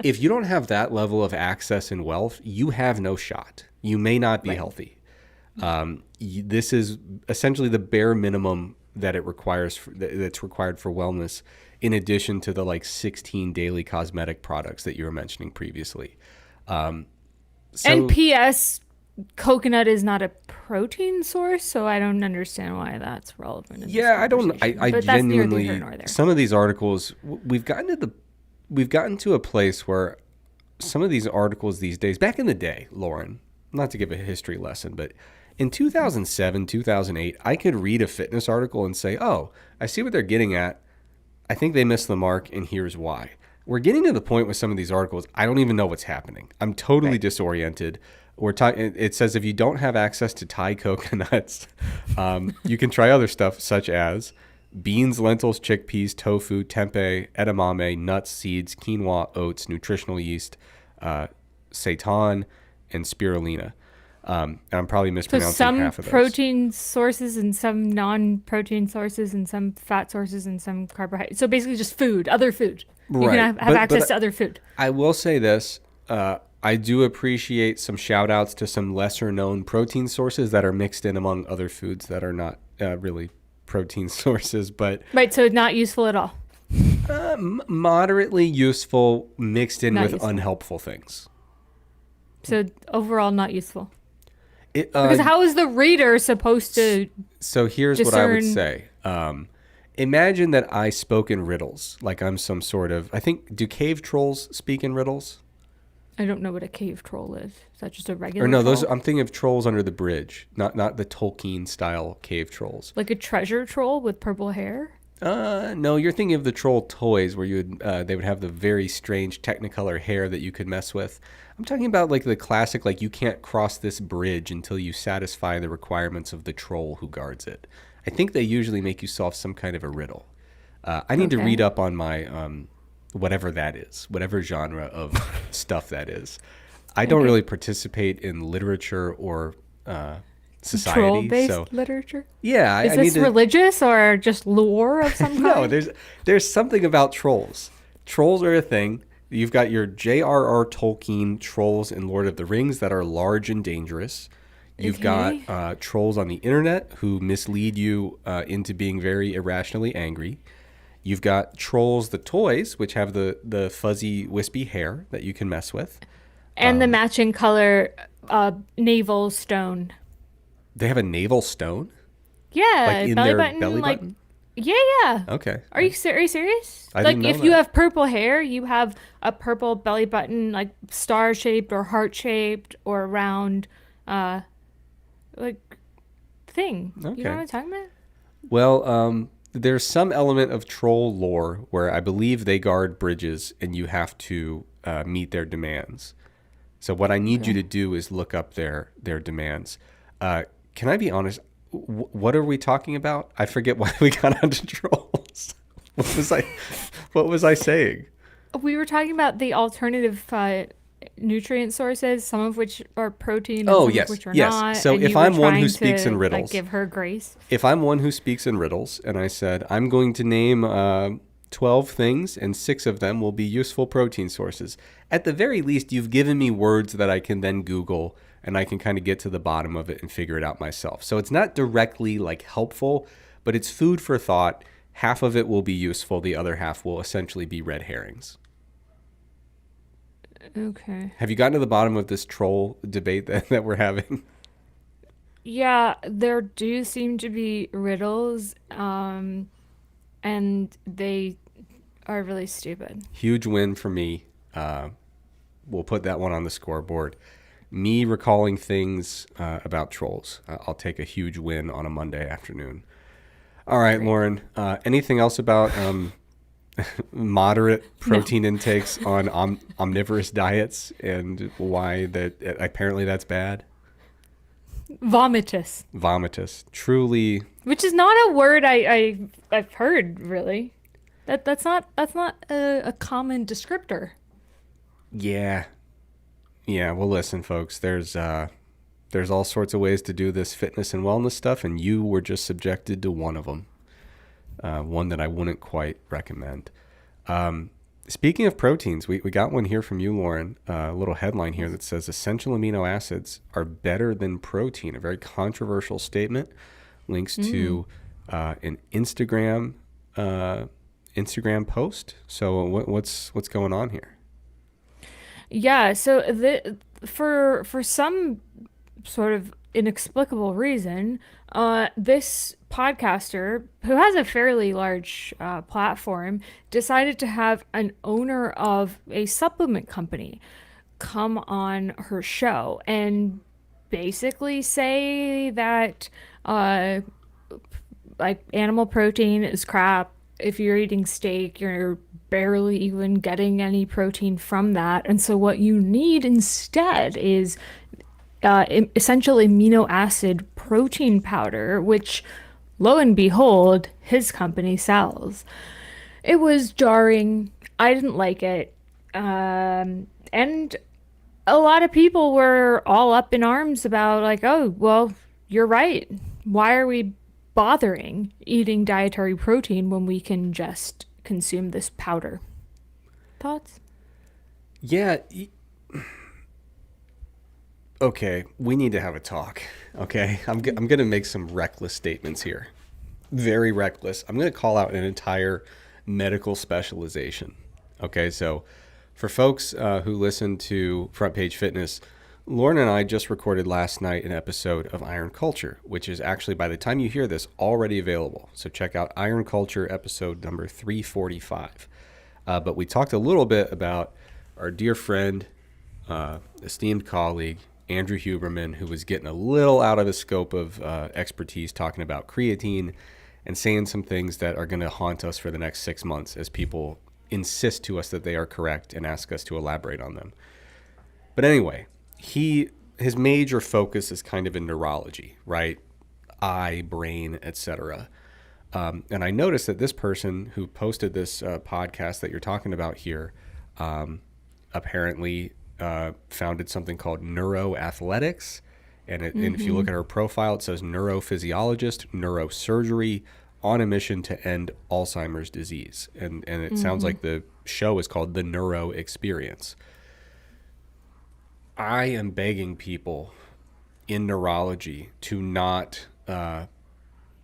If you don't have that level of access and wealth, you have no shot. You may not be healthy. This is essentially the bare minimum that it requires that's required for wellness, in addition to the like 16 daily cosmetic products that you were mentioning previously. And P.S. coconut is not a protein source, so I don't understand why that's relevant. In yeah, this conversation. I But that's neither genuinely. here nor there. Some of these articles, we've gotten to a place where some of these articles these days, back in the day, Lauren, not to give a history lesson, but in 2007, 2008, I could read a fitness article and say, "Oh, I see what they're getting at. I think they missed the mark, and here's why." We're getting to the point with some of these articles, I don't even know what's happening. I'm totally disoriented. We're talking. It says if you don't have access to Thai coconuts, you can try other stuff such as beans, lentils, chickpeas, tofu, tempeh, edamame, nuts, seeds, quinoa, oats, nutritional yeast, seitan, and spirulina. And I'm probably So mispronouncing some half of those. protein sources and some non-protein sources and some fat sources and some carbohydrates. So basically just food, other food. You Right. can have access to other food. I will say this. I do appreciate some shout outs to some lesser known protein sources that are mixed in among other foods that are not really protein sources, but Right, so not useful at all. moderately useful mixed in Not with useful. unhelpful things. So overall not useful. It, Because how is the reader supposed to so here's what I would discern- say. Imagine that I spoke in riddles, like I'm some sort of, I think, do cave trolls speak in riddles? I don't know what a cave troll is. Is that just a regular Or no, troll? those I'm thinking of trolls under the bridge, not the Tolkien style cave trolls. Like a treasure troll with purple hair? No, you're thinking of the troll toys where they would have the very strange Technicolor hair that you could mess with. I'm talking about like the classic, like you can't cross this bridge until you satisfy the requirements of the troll who guards it. I think they usually make you solve some kind of a riddle. I need to Okay. read up on my whatever that is, whatever genre of stuff that is. I don't really participate in literature or society, Troll-based so literature? yeah, Is I this need to. religious or just lore of some kind? No, there's something about trolls. Trolls are a thing. You've got your J.R.R. Tolkien trolls in Lord of the Rings that are large and dangerous. You've Okay. got trolls on the internet who mislead you into being very irrationally angry. You've got trolls, the toys, which have the fuzzy, wispy hair that you can mess with. And the matching color navel stone. They have a navel stone, Yeah, like in belly their button, belly like button. yeah. Okay. Are you serious? I Like didn't know if you that. have purple hair, you have a purple belly button, like star shaped or heart shaped or round, like thing. You Okay. know what I'm talking about? Well, there's some element of troll lore where I believe they guard bridges and you have to meet their demands. So what I need you to do is look up their demands. Can I be honest? What are we talking about? I forget why we got onto trolls. What was I saying? We were talking about the alternative nutrient sources, some of which are protein and Oh, some yes, of which are yes. not. So and if you were I'm one who trying speaks in to, riddles- like, give her grace. If I'm one who speaks in riddles and I said, I'm going to name 12 things and 6 of them will be useful protein sources, at the very least, you've given me words that I can then Google and I can kind of get to the bottom of it and figure it out myself. So it's not directly like helpful, but it's food for thought. Half of it will be useful. The other half will essentially be red herrings. Okay. Have you gotten to the bottom of this troll debate that we're having? Yeah, there do seem to be riddles, and they are really stupid. Huge win for me. We'll put that one on the scoreboard. Me recalling things about trolls. I'll take a huge win on a Monday afternoon. All right, Great. Lauren. Anything else about moderate No. protein intakes on omnivorous diets and why that apparently that's bad? Vomitous, Vomitous. Truly, which is not a word I've heard really. That's not a common descriptor. yeah. Yeah, well, listen, folks. There's all sorts of ways to do this fitness and wellness stuff, and you were just subjected to one of them. One that I wouldn't quite recommend. Speaking of proteins, we got one here from you, Lauren. A little headline here that says essential amino acids are better than protein. A very controversial statement. Links to an Instagram post. So what's going on here? Yeah, so for some sort of inexplicable reason, this podcaster who has a fairly large platform decided to have an owner of a supplement company come on her show and basically say that uh, like animal protein is crap. If you're eating steak, you're barely even getting any protein from that. And so what you need instead is essential amino acid protein powder, which lo and behold, his company sells. It was jarring. I didn't like it. And a lot of people were all up in arms about, like, oh, well, you're right. Why are we bothering eating dietary protein when we can just consume this powder? Thoughts? Yeah. Okay, we need to have a talk. Okay, I'm gonna make some reckless statements here. Very reckless. I'm gonna call out an entire medical specialization. Okay, so for folks who listen to Front Page Fitness, Lauren and I just recorded last night an episode of Iron Culture, which is actually, by the time you hear this, already available. So check out Iron Culture episode number 345. But we talked a little bit about our dear friend, esteemed colleague, Andrew Huberman, who was getting a little out of his scope of expertise talking about creatine and saying some things that are going to haunt us for the next 6 months as people insist to us that they are correct and ask us to elaborate on them. But anyway, his major focus is kind of in neurology, right? Eye, brain, etc. And I noticed that this person who posted this podcast that you're talking about here apparently founded something called Neuroathletics. And if you look at her profile, it says neurophysiologist, neurosurgery, on a mission to end Alzheimer's disease. And it sounds like the show is called The Neuro Experience. I am begging people in neurology to not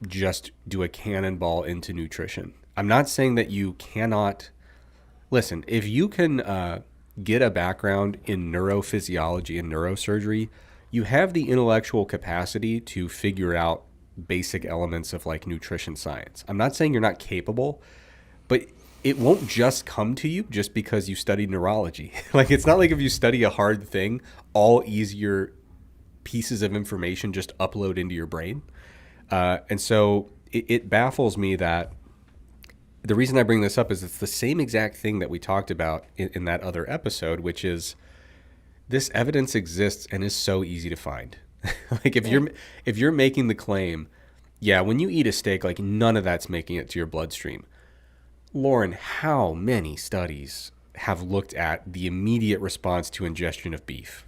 just do a cannonball into nutrition. I'm not saying that you cannot. Listen, if you can get a background in neurophysiology and neurosurgery, you have the intellectual capacity to figure out basic elements of like nutrition science. I'm not saying you're not capable, but it won't just come to you just because you studied neurology. Like, it's not like if you study a hard thing, all easier pieces of information just upload into your brain. And so it baffles me that the reason I bring this up is it's the same exact thing that we talked about in that other episode, which is this evidence exists and is so easy to find. Like if you're making the claim, yeah, when you eat a steak, like none of that's making it to your bloodstream. Lauren, how many studies have looked at the immediate response to ingestion of beef?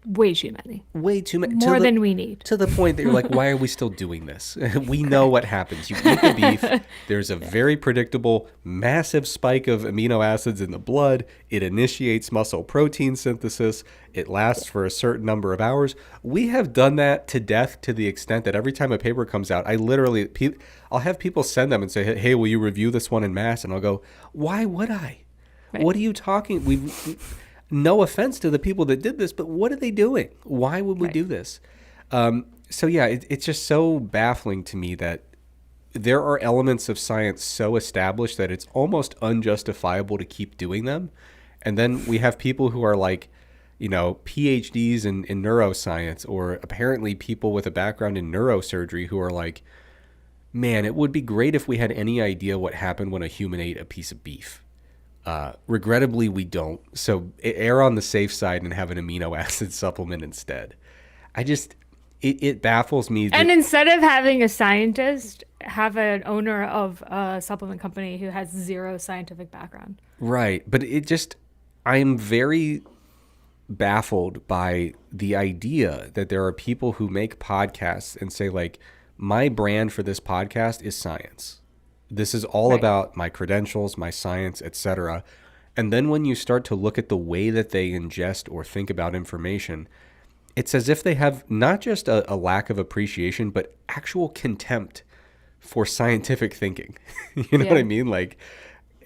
way too many, Way too many more than we need. to the point that you're like, why are we still doing this? We know what Correct. happens. You eat the beef, there's a very predictable massive spike of amino acids in the blood. It initiates muscle protein synthesis. It lasts for a certain number of hours. We have done that to death, to the extent that every time a paper comes out, I'll have people send them and say, hey, will you review this one in mass? And I'll go, why would I? Right. What are you talking? No offense to the people that did this, but what are they doing? Why would we Right. do this? So yeah, it's just so baffling to me that there are elements of science so established that it's almost unjustifiable to keep doing them. And then we have people who are like, PhDs in neuroscience, or apparently people with a background in neurosurgery who are like, man, it would be great if we had any idea what happened when a human ate a piece of beef. Regrettably, we don't. So err on the safe side and have an amino acid supplement instead. I just, it baffles me And that, instead of having a scientist, have an owner of a supplement company who has zero scientific background. right. But I am very baffled by the idea that there are people who make podcasts and say, like, my brand for this podcast is science. This is all Right. about my credentials, my science, etc. And then when you start to look at the way that they ingest or think about information, it's as if they have not just a lack of appreciation, but actual contempt for scientific thinking. You know what I Yeah. mean? Like,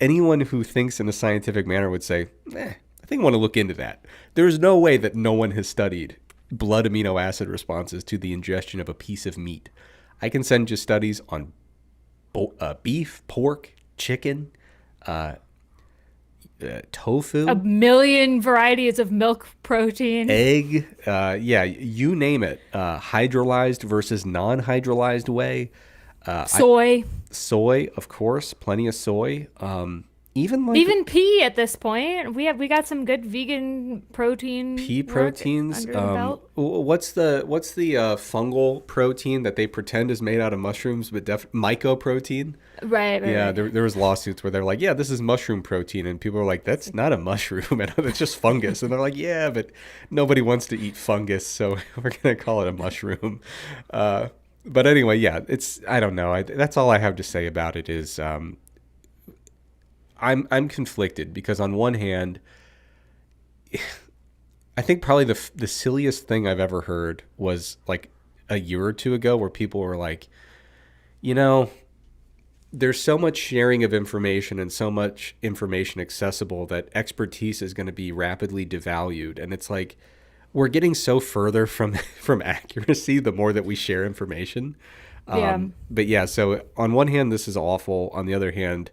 anyone who thinks in a scientific manner would say, I think I want to look into that. There's no way that no one has studied blood amino acid responses to the ingestion of a piece of meat. I can send you studies on beef, pork, chicken, uh, A tofu, million varieties of milk protein. egg, yeah, you name it. Hydrolyzed versus non-hydrolyzed whey. Soy, Soy, of course, plenty of soy. Even like even pea at this point. We got some good vegan protein pea work proteins. under the belt. What's the fungal protein that they pretend is made out of mushrooms, but mycoprotein? Right, right, Yeah, right. there was lawsuits where they're like, yeah, this is mushroom protein, and people are like, that's not a mushroom, and it's just fungus, and they're like, yeah, but nobody wants to eat fungus, so we're gonna call it a mushroom. But anyway, yeah, I don't know. That's all I have to say about it is, I'm conflicted because on one hand, I think probably the silliest thing I've ever heard was like a year or two ago where people were like, you know, there's so much sharing of information and so much information accessible that expertise is going to be rapidly devalued. And it's like we're getting so further from from accuracy the more that we share information. Yeah. But yeah, so on one hand, this is awful. On the other hand,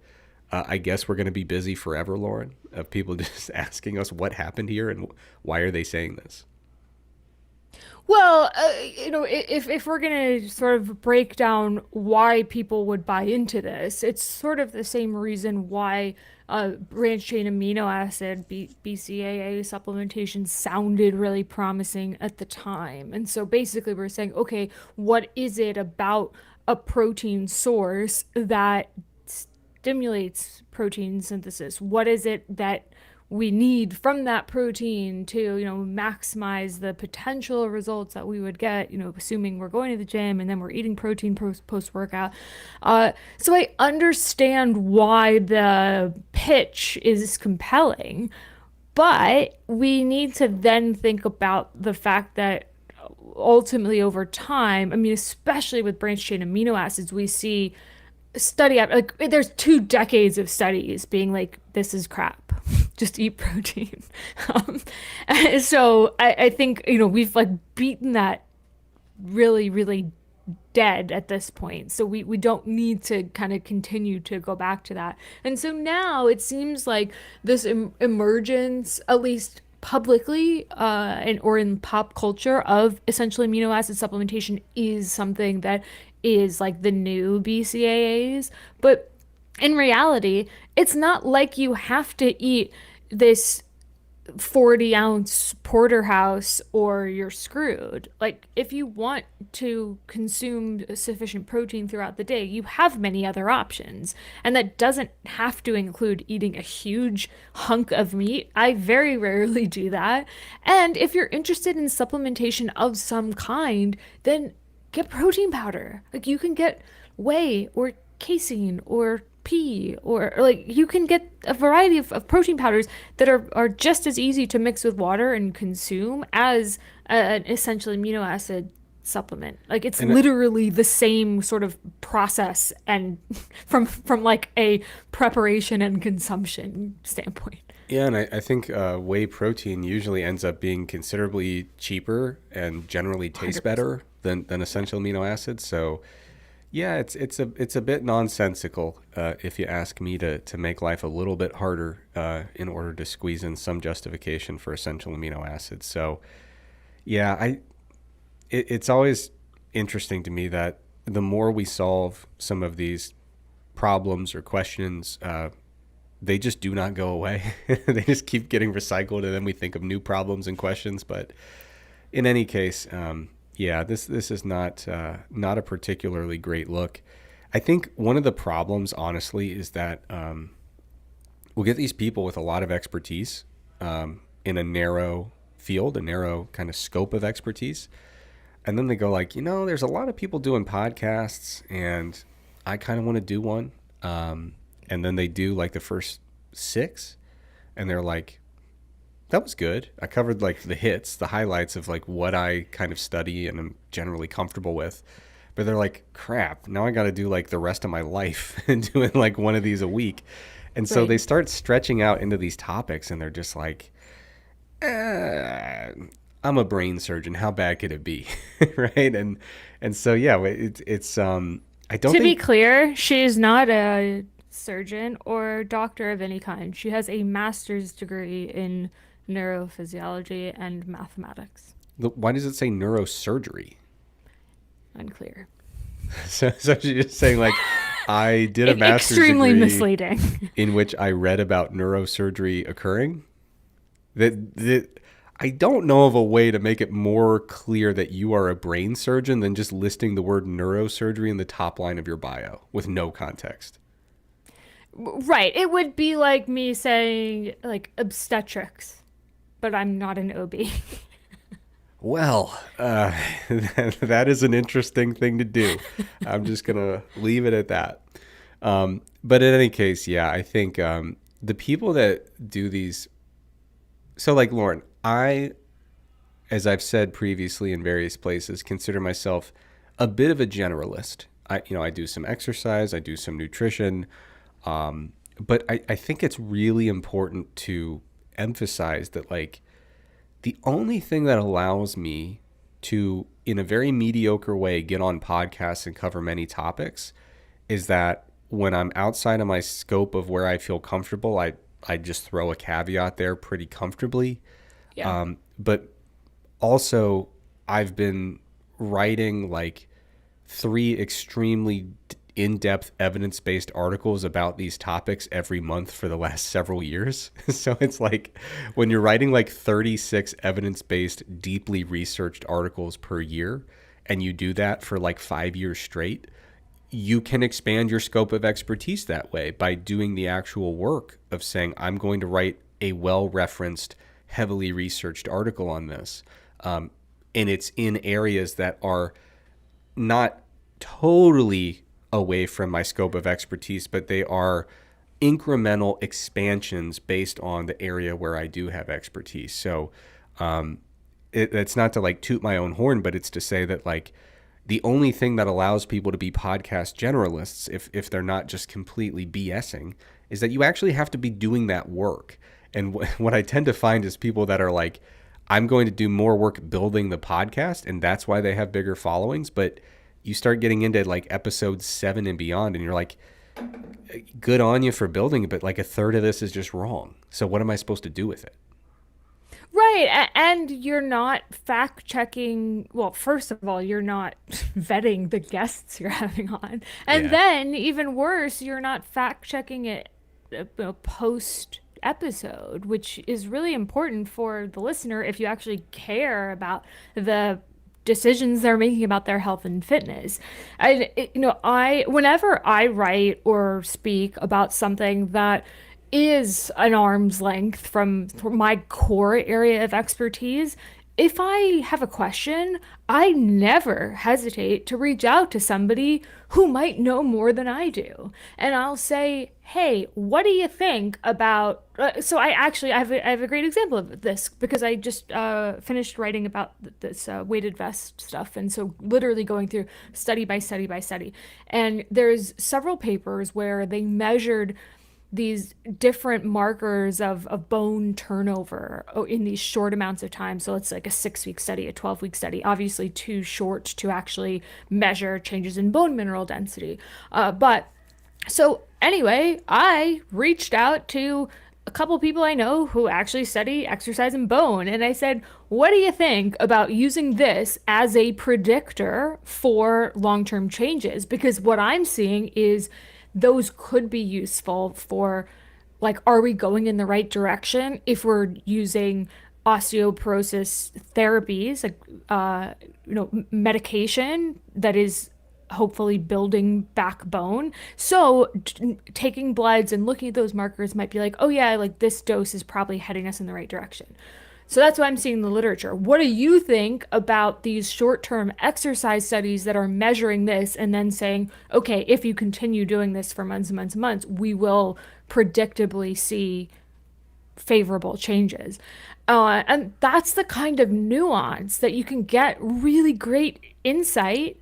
I guess we're going to be busy forever, Lauren, of people just asking us what happened here and why are they saying this. Well, if we're gonna sort of break down why people would buy into this, it's sort of the same reason why branched chain amino acid BCAA supplementation sounded really promising at the time. And so basically, we're saying, okay, what is it about a protein source that stimulates protein synthesis? What is it that we need from that protein to, maximize the potential results that we would get, assuming we're going to the gym and then we're eating protein post workout. So I understand why the pitch is compelling, but we need to then think about the fact that ultimately over time, I mean, especially with branched chain amino acids, we see study up like there's 2 decades of studies being like this is crap, just eat protein. So I think we've like beaten that really really dead at this point, so we don't need to kind of continue to go back to that. And so now it seems like this emergence, at least publicly or in pop culture, of essentially amino acid supplementation is something that is like the new BCAAs. But in reality, it's not like you have to eat this 40-ounce porterhouse or you're screwed. Like, if you want to consume sufficient protein throughout the day, you have many other options. And that doesn't have to include eating a huge hunk of meat. I very rarely do that. And if you're interested in supplementation of some kind, then get protein powder. Like, you can get whey or casein or pea, or like you can get a variety of protein powders that are just as easy to mix with water and consume as an essential amino acid supplement. Like, it's And literally the same sort of process, and from like a preparation and consumption standpoint. yeah, and I think whey protein usually ends up being considerably cheaper and generally tastes 100%. better than essential amino acids. So yeah, it's a bit nonsensical, if you ask me, to make life a little bit harder in order to squeeze in some justification for essential amino acids. So yeah, it's always interesting to me that the more we solve some of these problems or questions, they just do not go away. They just keep getting recycled, and then we think of new problems and questions. But in any case, yeah, this is not a particularly great look. I think one of the problems, honestly, is that we'll get these people with a lot of expertise in a narrow field, a narrow kind of scope of expertise, and then they go like, there's a lot of people doing podcasts, and I kind of want to do one. And then they do like the first six, and they're like, that was good. I covered like the hits, the highlights of like what I kind of study and am generally comfortable with. But they're like, crap, now I got to do like the rest of my life and doing like one of these a week. And so they Right. start stretching out into these topics, and they're just like, I'm a brain surgeon. How bad could it be? Right. And so, yeah, I don't To be think, clear, she is not a surgeon or doctor of any kind. She has a master's degree in neurophysiology and mathematics. why does it say neurosurgery? Unclear. So she's just saying like, I did a master's Extremely degree misleading. in which I read about neurosurgery occurring. That I don't know of a way to make it more clear that you are a brain surgeon than just listing the word neurosurgery in the top line of your bio with no context. Right. It would be like me saying like obstetrics, but I'm not an OB. Well, that is an interesting thing to do. I'm just gonna leave it at that. But in any case, yeah, I think the people that do these. So, like Lauren, as I've said previously in various places, consider myself a bit of a generalist. I do some exercise, I do some nutrition, but I think it's really important to emphasize that, like, the only thing that allows me to, in a very mediocre way, get on podcasts and cover many topics is that when I'm outside of my scope of where I feel comfortable, I just throw a caveat there pretty comfortably. Yeah. But also, I've been writing like three extremely in-depth evidence-based articles about these topics every month for the last several years. So it's like when you're writing like 36 evidence-based, deeply researched articles per year, and you do that for like 5 years straight, you can expand your scope of expertise that way by doing the actual work of saying, I'm going to write a well-referenced, heavily researched article on this. And it's in areas that are not totally away from my scope of expertise, but they are incremental expansions based on the area where I do have expertise. So it's not to like toot my own horn, but it's to say that like the only thing that allows people to be podcast generalists, if they're not just completely BSing, is that you actually have to be doing that work. And what I tend to find is people that are like, I'm going to do more work building the podcast, and that's why they have bigger followings. But you start getting into like episode 7 and beyond, and you're like, good on you for building it, but like a third of this is just wrong. So what am I supposed to do with it? Right. And you're not fact checking. Well, first of all, you're not vetting the guests you're having on. And Yeah. then, even worse, you're not fact checking it post. episode, which is really important for the listener if you actually care about the decisions they're making about their health and fitness. I whenever I write or speak about something that is an arm's length from my core area of expertise, if I have a question, I never hesitate to reach out to somebody who might know more than I do. And I'll say, hey, what do you think about? So I have a great example of this because I just finished writing about this weighted vest stuff. And so literally going through study by study by study. And there's several papers where they measured these different markers of bone turnover in these short amounts of time. So it's like a 6 week study, a 12-week study, obviously too short to actually measure changes in bone mineral density. But so anyway, I reached out to a couple people I know who actually study exercise and bone. And I said, what do you think about using this as a predictor for long term changes? Because what I'm seeing is those could be useful for, like, are we going in the right direction if we're using osteoporosis therapies, like medication that is hopefully building back bone. So taking bloods and looking at those markers might be like, oh yeah, like this dose is probably heading us in the right direction. So that's what I'm seeing in the literature. What do you think about these short-term exercise studies that are measuring this and then saying, okay, if you continue doing this for months and months and months, we will predictably see favorable changes. And that's the kind of nuance that you can get really great insight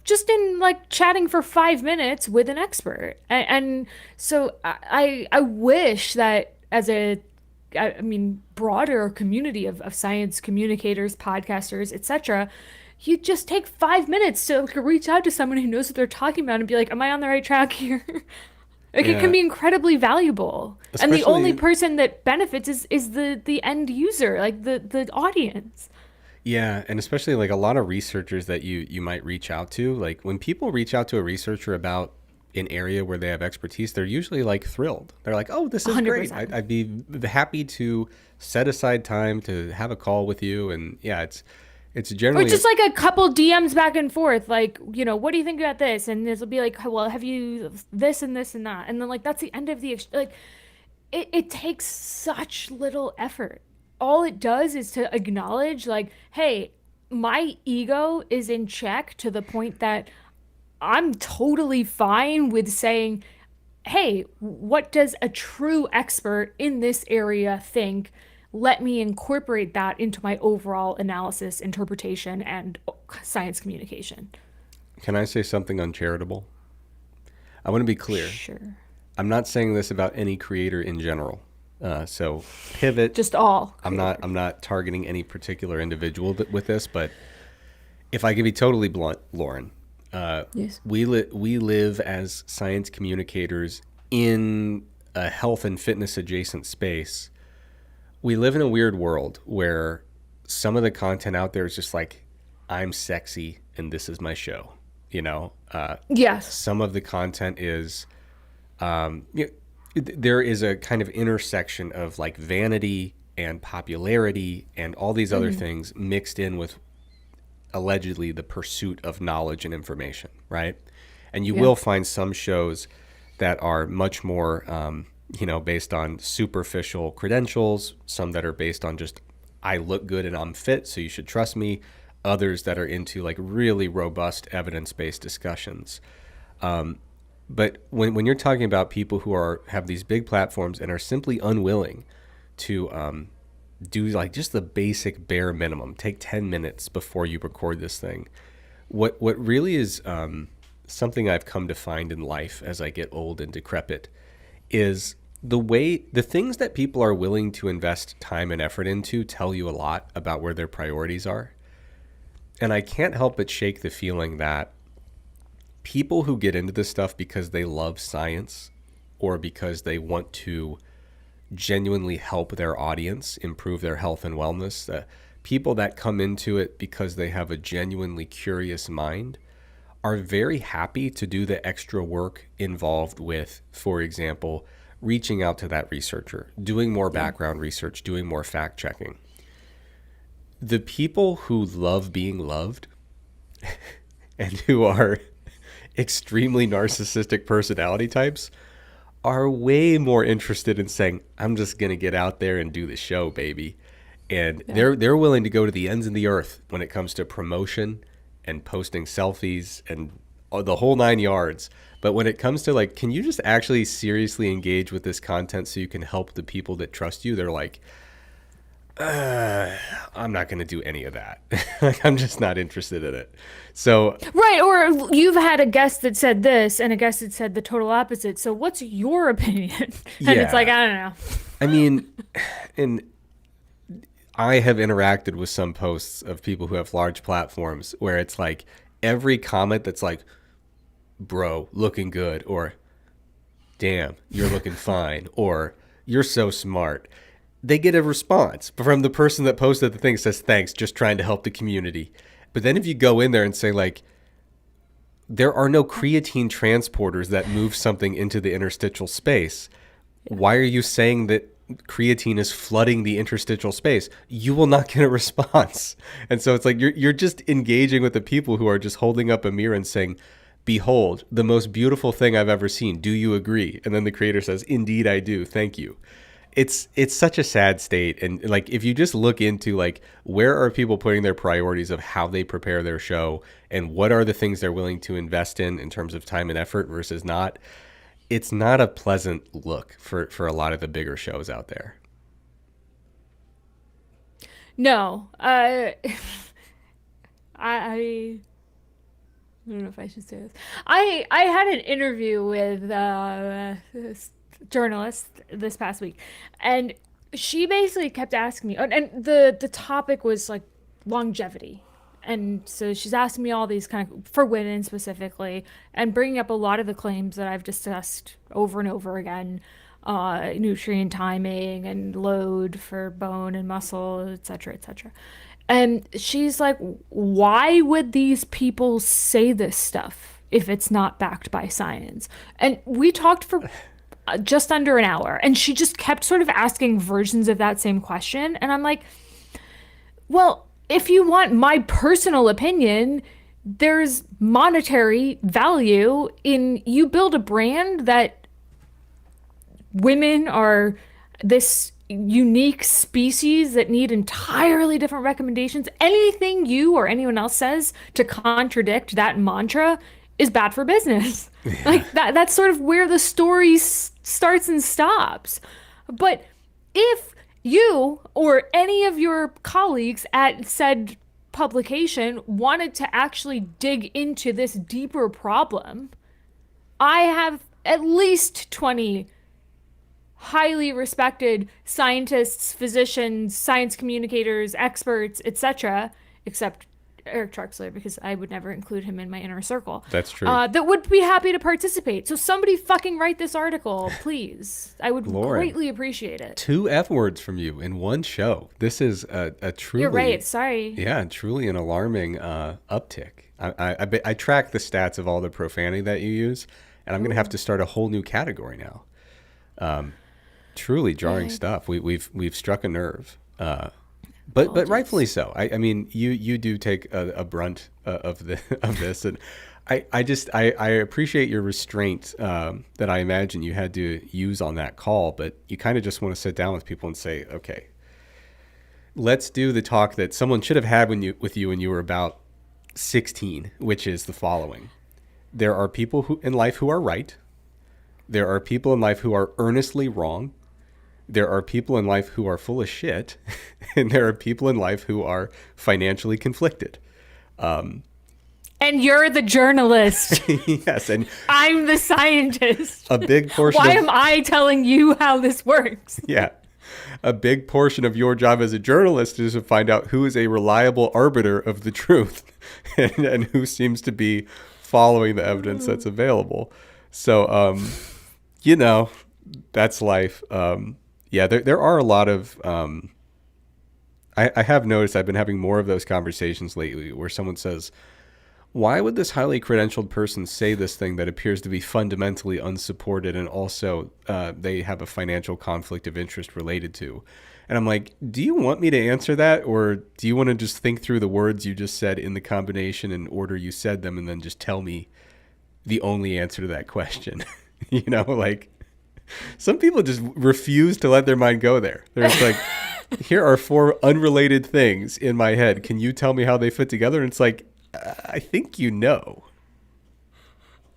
just in like chatting for 5 minutes with an expert. And so I wish that as a I mean, broader community of science communicators, podcasters, etc., you just take 5 minutes to like, reach out to someone who knows what they're talking about and be like, am I on the right track here? Like it can Yeah, be incredibly valuable. And the only especially person that benefits is the end user, like the audience. yeah, and especially like a lot of researchers that you might reach out to, like when people reach out to a researcher about an area where they have expertise, they're usually like thrilled. They're like, "Oh, this is great. 100%. I'd be happy to set aside time to have a call with you." And yeah, it's Or generally just like a couple DMs back and forth, like, what do you think about this? And this will be like, well, have you this and this and that? And then, like, that's the end of like, it takes such little effort. All it does is to acknowledge, like, hey, my ego is in check to the point that I'm totally fine with saying, hey, what does a true expert in this area think? Let me incorporate that into my overall analysis, interpretation, and science communication. can I say something uncharitable? I want to be clear. Sure. I'm not saying this about any creator in general. So pivot. Just all I'm not. creators. I'm not targeting any particular individual with this, but if I can be totally blunt, Lauren, Yes. we live as science communicators in a health and fitness adjacent space. We live in a weird world where some of the content out there is just like, I'm sexy and this is my show. You know, Yes. some of the content is you know, there is a kind of intersection of like vanity and popularity and all these other things mixed in with allegedly the pursuit of knowledge and information, right? And you Yeah. will find some shows that are much more, based on superficial credentials, some that are based on just, I look good and I'm fit, so you should trust me. Others that are into like really robust evidence based discussions. But when you're talking about people who have these big platforms and are simply unwilling to do like just the basic bare minimum, take 10 minutes before you record this thing. What really is something I've come to find in life as I get old and decrepit is the things that people are willing to invest time and effort into tell you a lot about where their priorities are. And I can't help but shake the feeling that people who get into this stuff because they love science or because they want to genuinely help their audience improve their health and wellness, people that come into it because they have a genuinely curious mind are very happy to do the extra work involved with, for example, reaching out to that researcher, doing more background research, doing more fact checking. The people who love being loved and who are extremely narcissistic personality types are way more interested in saying, I'm just going to get out there and do the show, baby. And they're willing to go to the ends of the earth when it comes to promotion and posting selfies and the whole 9 yards. But when it comes to like, can you just actually seriously engage with this content so you can help the people that trust you? They're like, I'm not going to do any of that. Like, I'm just not interested in it. So Right, or you've had a guest that said this and a guest that said the total opposite. So what's your opinion? And it's like, yeah, I don't know. I mean, and I have interacted with some posts of people who have large platforms where it's like every comment that's like, bro, looking good, or damn, you're looking fine, or you're so smart. They get a response from the person that posted the thing that says, thanks, just trying to help the community. But then if you go in there and say, like, there are no creatine transporters that move something into the interstitial space, why are you saying that creatine is flooding the interstitial space? You will not get a response. And so it's like you're just engaging with the people who are just holding up a mirror and saying, behold, the most beautiful thing I've ever seen. Do you agree? And then the creator says, indeed I do. Thank you. It's such a sad state. And like, if you just look into like, where are people putting their priorities of how they prepare their show and what are the things they're willing to invest in terms of time and effort versus not, it's not a pleasant look for a lot of the bigger shows out there. No, I don't know if I should say this. I had an interview with this journalist this past week, and she basically kept asking me, and the topic was like longevity. And so she's asking me all these kind of, for women specifically, and bringing up a lot of the claims that I've discussed over and over again, nutrient timing and load for bone and muscle, etc., etc. And she's like, why would these people say this stuff if it's not backed by science? And we talked for just under an hour, and she just kept sort of asking versions of that same question. And I'm like, well, if you want my personal opinion, there's monetary value in you build a brand that women are this unique species that need entirely different recommendations. Anything you or anyone else says to contradict that mantra is bad for business. Like that's sort of where the story starts and stops. But if you or any of your colleagues at said publication wanted to actually dig into this deeper problem, I have at least 20 highly respected scientists, physicians, science communicators, experts, etc., except Eric Trexler, because I would never include him in my inner circle. That's true. That would be happy to participate. So somebody fucking write this article, please. I would Lauren, greatly appreciate it. 2 F words from you in one show. This is a truly, You're right. Sorry. yeah, truly an alarming uptick. I track the stats of all the profanity that you use, and I'm going to have to start a whole new category now. Truly jarring Right. stuff. We've struck a nerve. But rightfully so. I mean, you do take a brunt of this, and I appreciate your restraint that I imagine you had to use on that call. But you kind of just want to sit down with people and say, okay, let's do the talk that someone should have had with you when you were about 16, which is the following: there are people who in life who are right. There are people in life who are earnestly wrong. There are people in life who are full of shit, and there are people in life who are financially conflicted. And you're the journalist. Yes, and I'm the scientist. a big portion Why of, am I telling you how this works? yeah, a big portion of your job as a journalist is to find out who is a reliable arbiter of the truth and who seems to be following the evidence that's available. So, that's life. Yeah, there are a lot of, I have noticed I've been having more of those conversations lately where someone says, Why would this highly credentialed person say this thing that appears to be fundamentally unsupported and also they have a financial conflict of interest related to? And I'm like, do you want me to answer that, or do you want to just think through the words you just said in the combination and order you said them and then just tell me the only answer to that question? Like some people just refuse to let their mind go there. They're just like, here are four unrelated things in my head. Can you tell me how they fit together? And it's like, I think you know.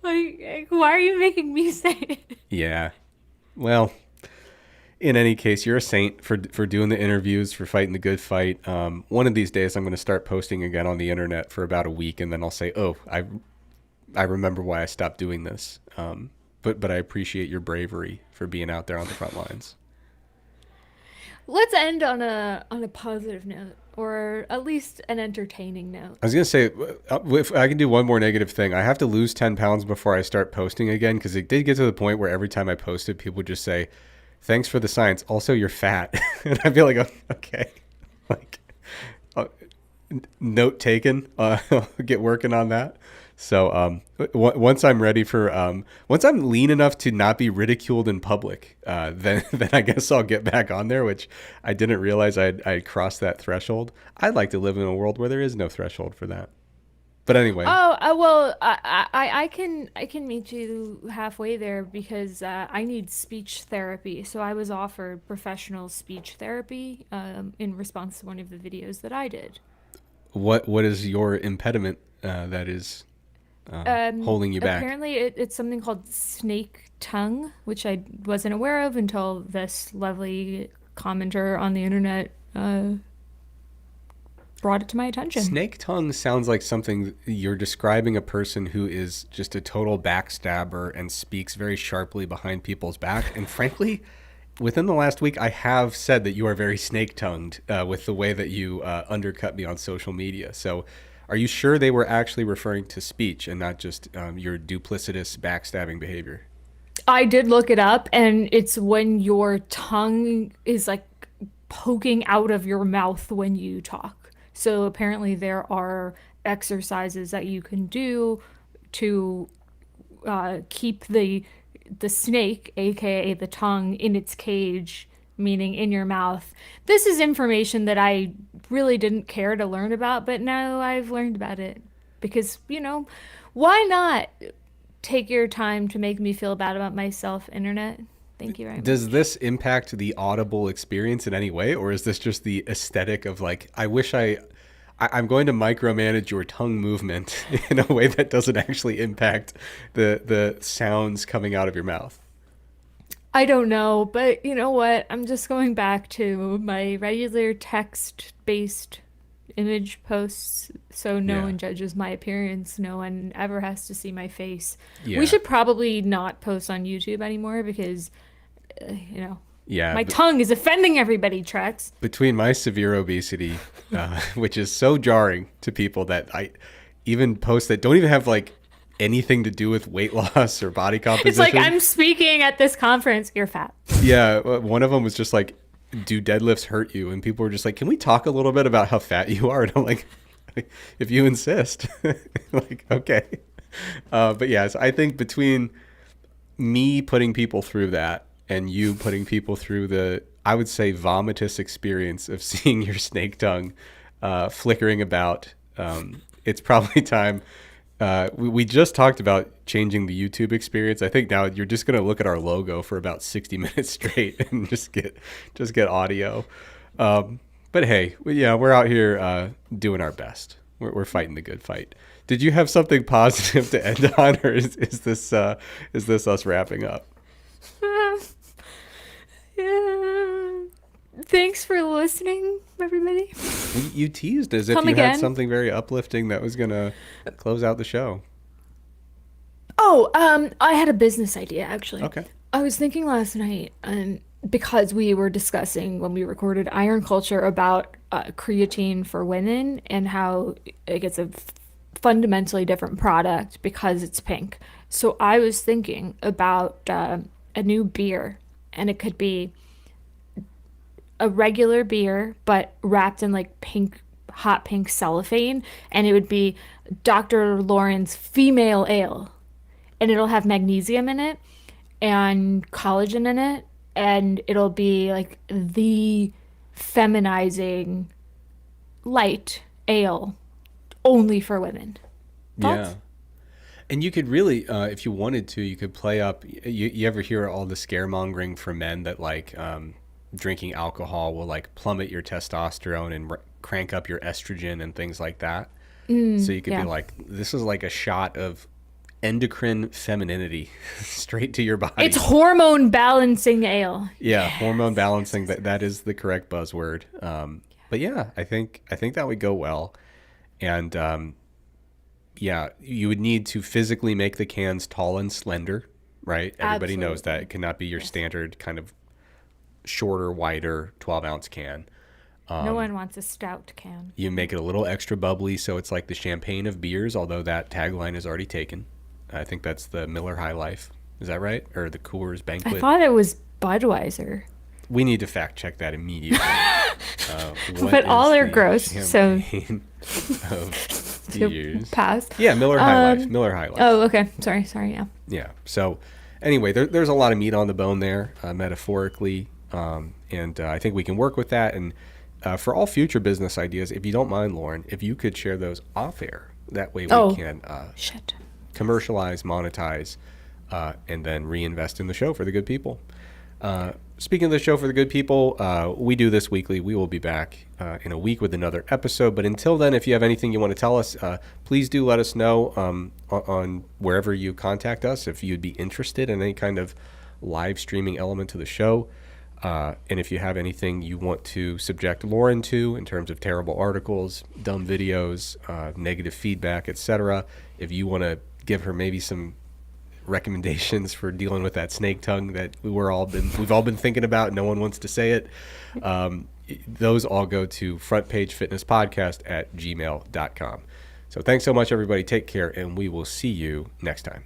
Like, why are you making me say it? Yeah. Well, in any case, you're a saint for doing the interviews, for fighting the good fight. One of these days, I'm going to start posting again on the internet for about a week, and then I'll say, "Oh, I remember why I stopped doing this." But I appreciate your bravery for being out there on the front lines. Let's end on a positive note, or at least an entertaining note. I was gonna say, if I can do one more negative thing, I have to lose 10 pounds before I start posting again, because it did get to the point where every time I posted, people would just say, "Thanks for the science. Also, you're fat," and I feel like, "Oh, okay, like, uh, note taken. I'll get working on that." So once I'm ready for, once I'm lean enough to not be ridiculed in public, then I guess I'll get back on there, which I didn't realize I'd crossed that threshold. I'd like to live in a world where there is no threshold for that. But anyway, Oh, well, I can meet you halfway there because I need speech therapy. So I was offered professional speech therapy in response to one of the videos that I did. what is your impediment that is holding you back? Apparently, it's something called snake tongue, which I wasn't aware of until this lovely commenter on the internet brought it to my attention. Snake tongue sounds like something you're describing a person who is just a total backstabber and speaks very sharply behind people's back. And frankly, within the last week, I have said that you are very snake tongued with the way that you undercut me on social media. So are you sure they were actually referring to speech and not just your duplicitous backstabbing behavior? I did look it up, and it's when your tongue is like poking out of your mouth when you talk. So apparently, there are exercises that you can do to keep the snake, aka the tongue, in its cage, meaning in your mouth. This is information that I really didn't care to learn about, but now I've learned about it because, why not take your time to make me feel bad about myself, internet? Thank you very Does much. this impact the audible experience in any way, or is this just the aesthetic of like, I'm going to micromanage your tongue movement in a way that doesn't actually impact the sounds coming out of your mouth? I don't know, but you know what? I'm just going back to my regular text-based image posts so no Yeah. one judges my appearance. No one ever has to see my face. We Yeah. should probably not post on YouTube anymore because, you know, Yeah. my tongue is offending everybody, Trex. Between my severe obesity, which is so jarring to people that I even post that don't even have like anything to do with weight loss or body It's like composition. I'm speaking at this conference. You're fat. Yeah, one of them was just like, "Do deadlifts hurt you?" And people were just like, "Can we talk a little bit about how fat you are?" And I'm like, "If you insist." Like, okay. But yes, I think between me putting people through that and you putting people through the, I would say, vomitous experience of seeing your snake tongue flickering about, it's probably time. We just talked about changing the YouTube experience. I think now you're just going to look at our logo for about 60 minutes straight and just get audio. But hey, yeah, we're out here doing our best. We're fighting the good fight. Did you have something positive to end on, or is this us wrapping up? Yeah. Thanks for listening, everybody. You teased as if Come you had again. something very uplifting that was gonna close out the show. Oh, I had a business idea actually. Okay. I was thinking last night, because we were discussing when we recorded Iron Culture about creatine for women and how it's a fundamentally different product because it's pink. So I was thinking about a new beer, and it could be a regular beer, but wrapped in like pink hot pink cellophane, and it would be Dr. Lauren's female ale, and it'll have magnesium in it and collagen in it, and it'll be like the feminizing light ale only for women. Yeah. Thoughts? And you could really, if you wanted to, you could play up. You ever hear all the scaremongering for men that like drinking alcohol will like plummet your testosterone and crank up your estrogen and things like that? So you could be Yeah. like, this is like a shot of endocrine femininity straight to your It's body. hormone balancing ale. Yeah, hormone Yes, yes, balancing. yes, That is the correct buzzword. But yeah, I think that would go well. And yeah, you would need to physically make the cans tall and slender, right? Everybody knows that absolutely. it cannot be your Yes. standard kind of shorter, wider 12-ounce can. No one wants a stout can. You make it a little extra bubbly, so it's like the champagne of beers, although that tagline is already taken. I think that's the Miller High Life. Is that right? Or the Coors I Banquet? thought it was Budweiser, We need to fact check that immediately. What but all is are the gross, so champagne of to beers? pass. Yeah, Miller High Life. Miller High Life. Oh, okay. Sorry. Yeah. Yeah. So, anyway, there's a lot of meat on the bone there, metaphorically, and I think we can work with that. And for all future business ideas, if you don't mind, Lauren, if you could share those off air, that way we Oh, can shit. commercialize, monetize, and then reinvest in the show for the good people. Speaking of the show for the good people, we do this weekly. We will be back in a week with another episode. But until then, if you have anything you want to tell us, please do let us know on wherever you contact us if you'd be interested in any kind of live streaming element to the show. And if you have anything you want to subject Lauren to in terms of terrible articles, dumb videos, negative feedback, etc., if you want to give her maybe some recommendations for dealing with that snake tongue that we've all been thinking about, no one wants to say it, those all go to frontpagefitnesspodcast@gmail.com. So thanks so much, everybody. Take care, and we will see you next time.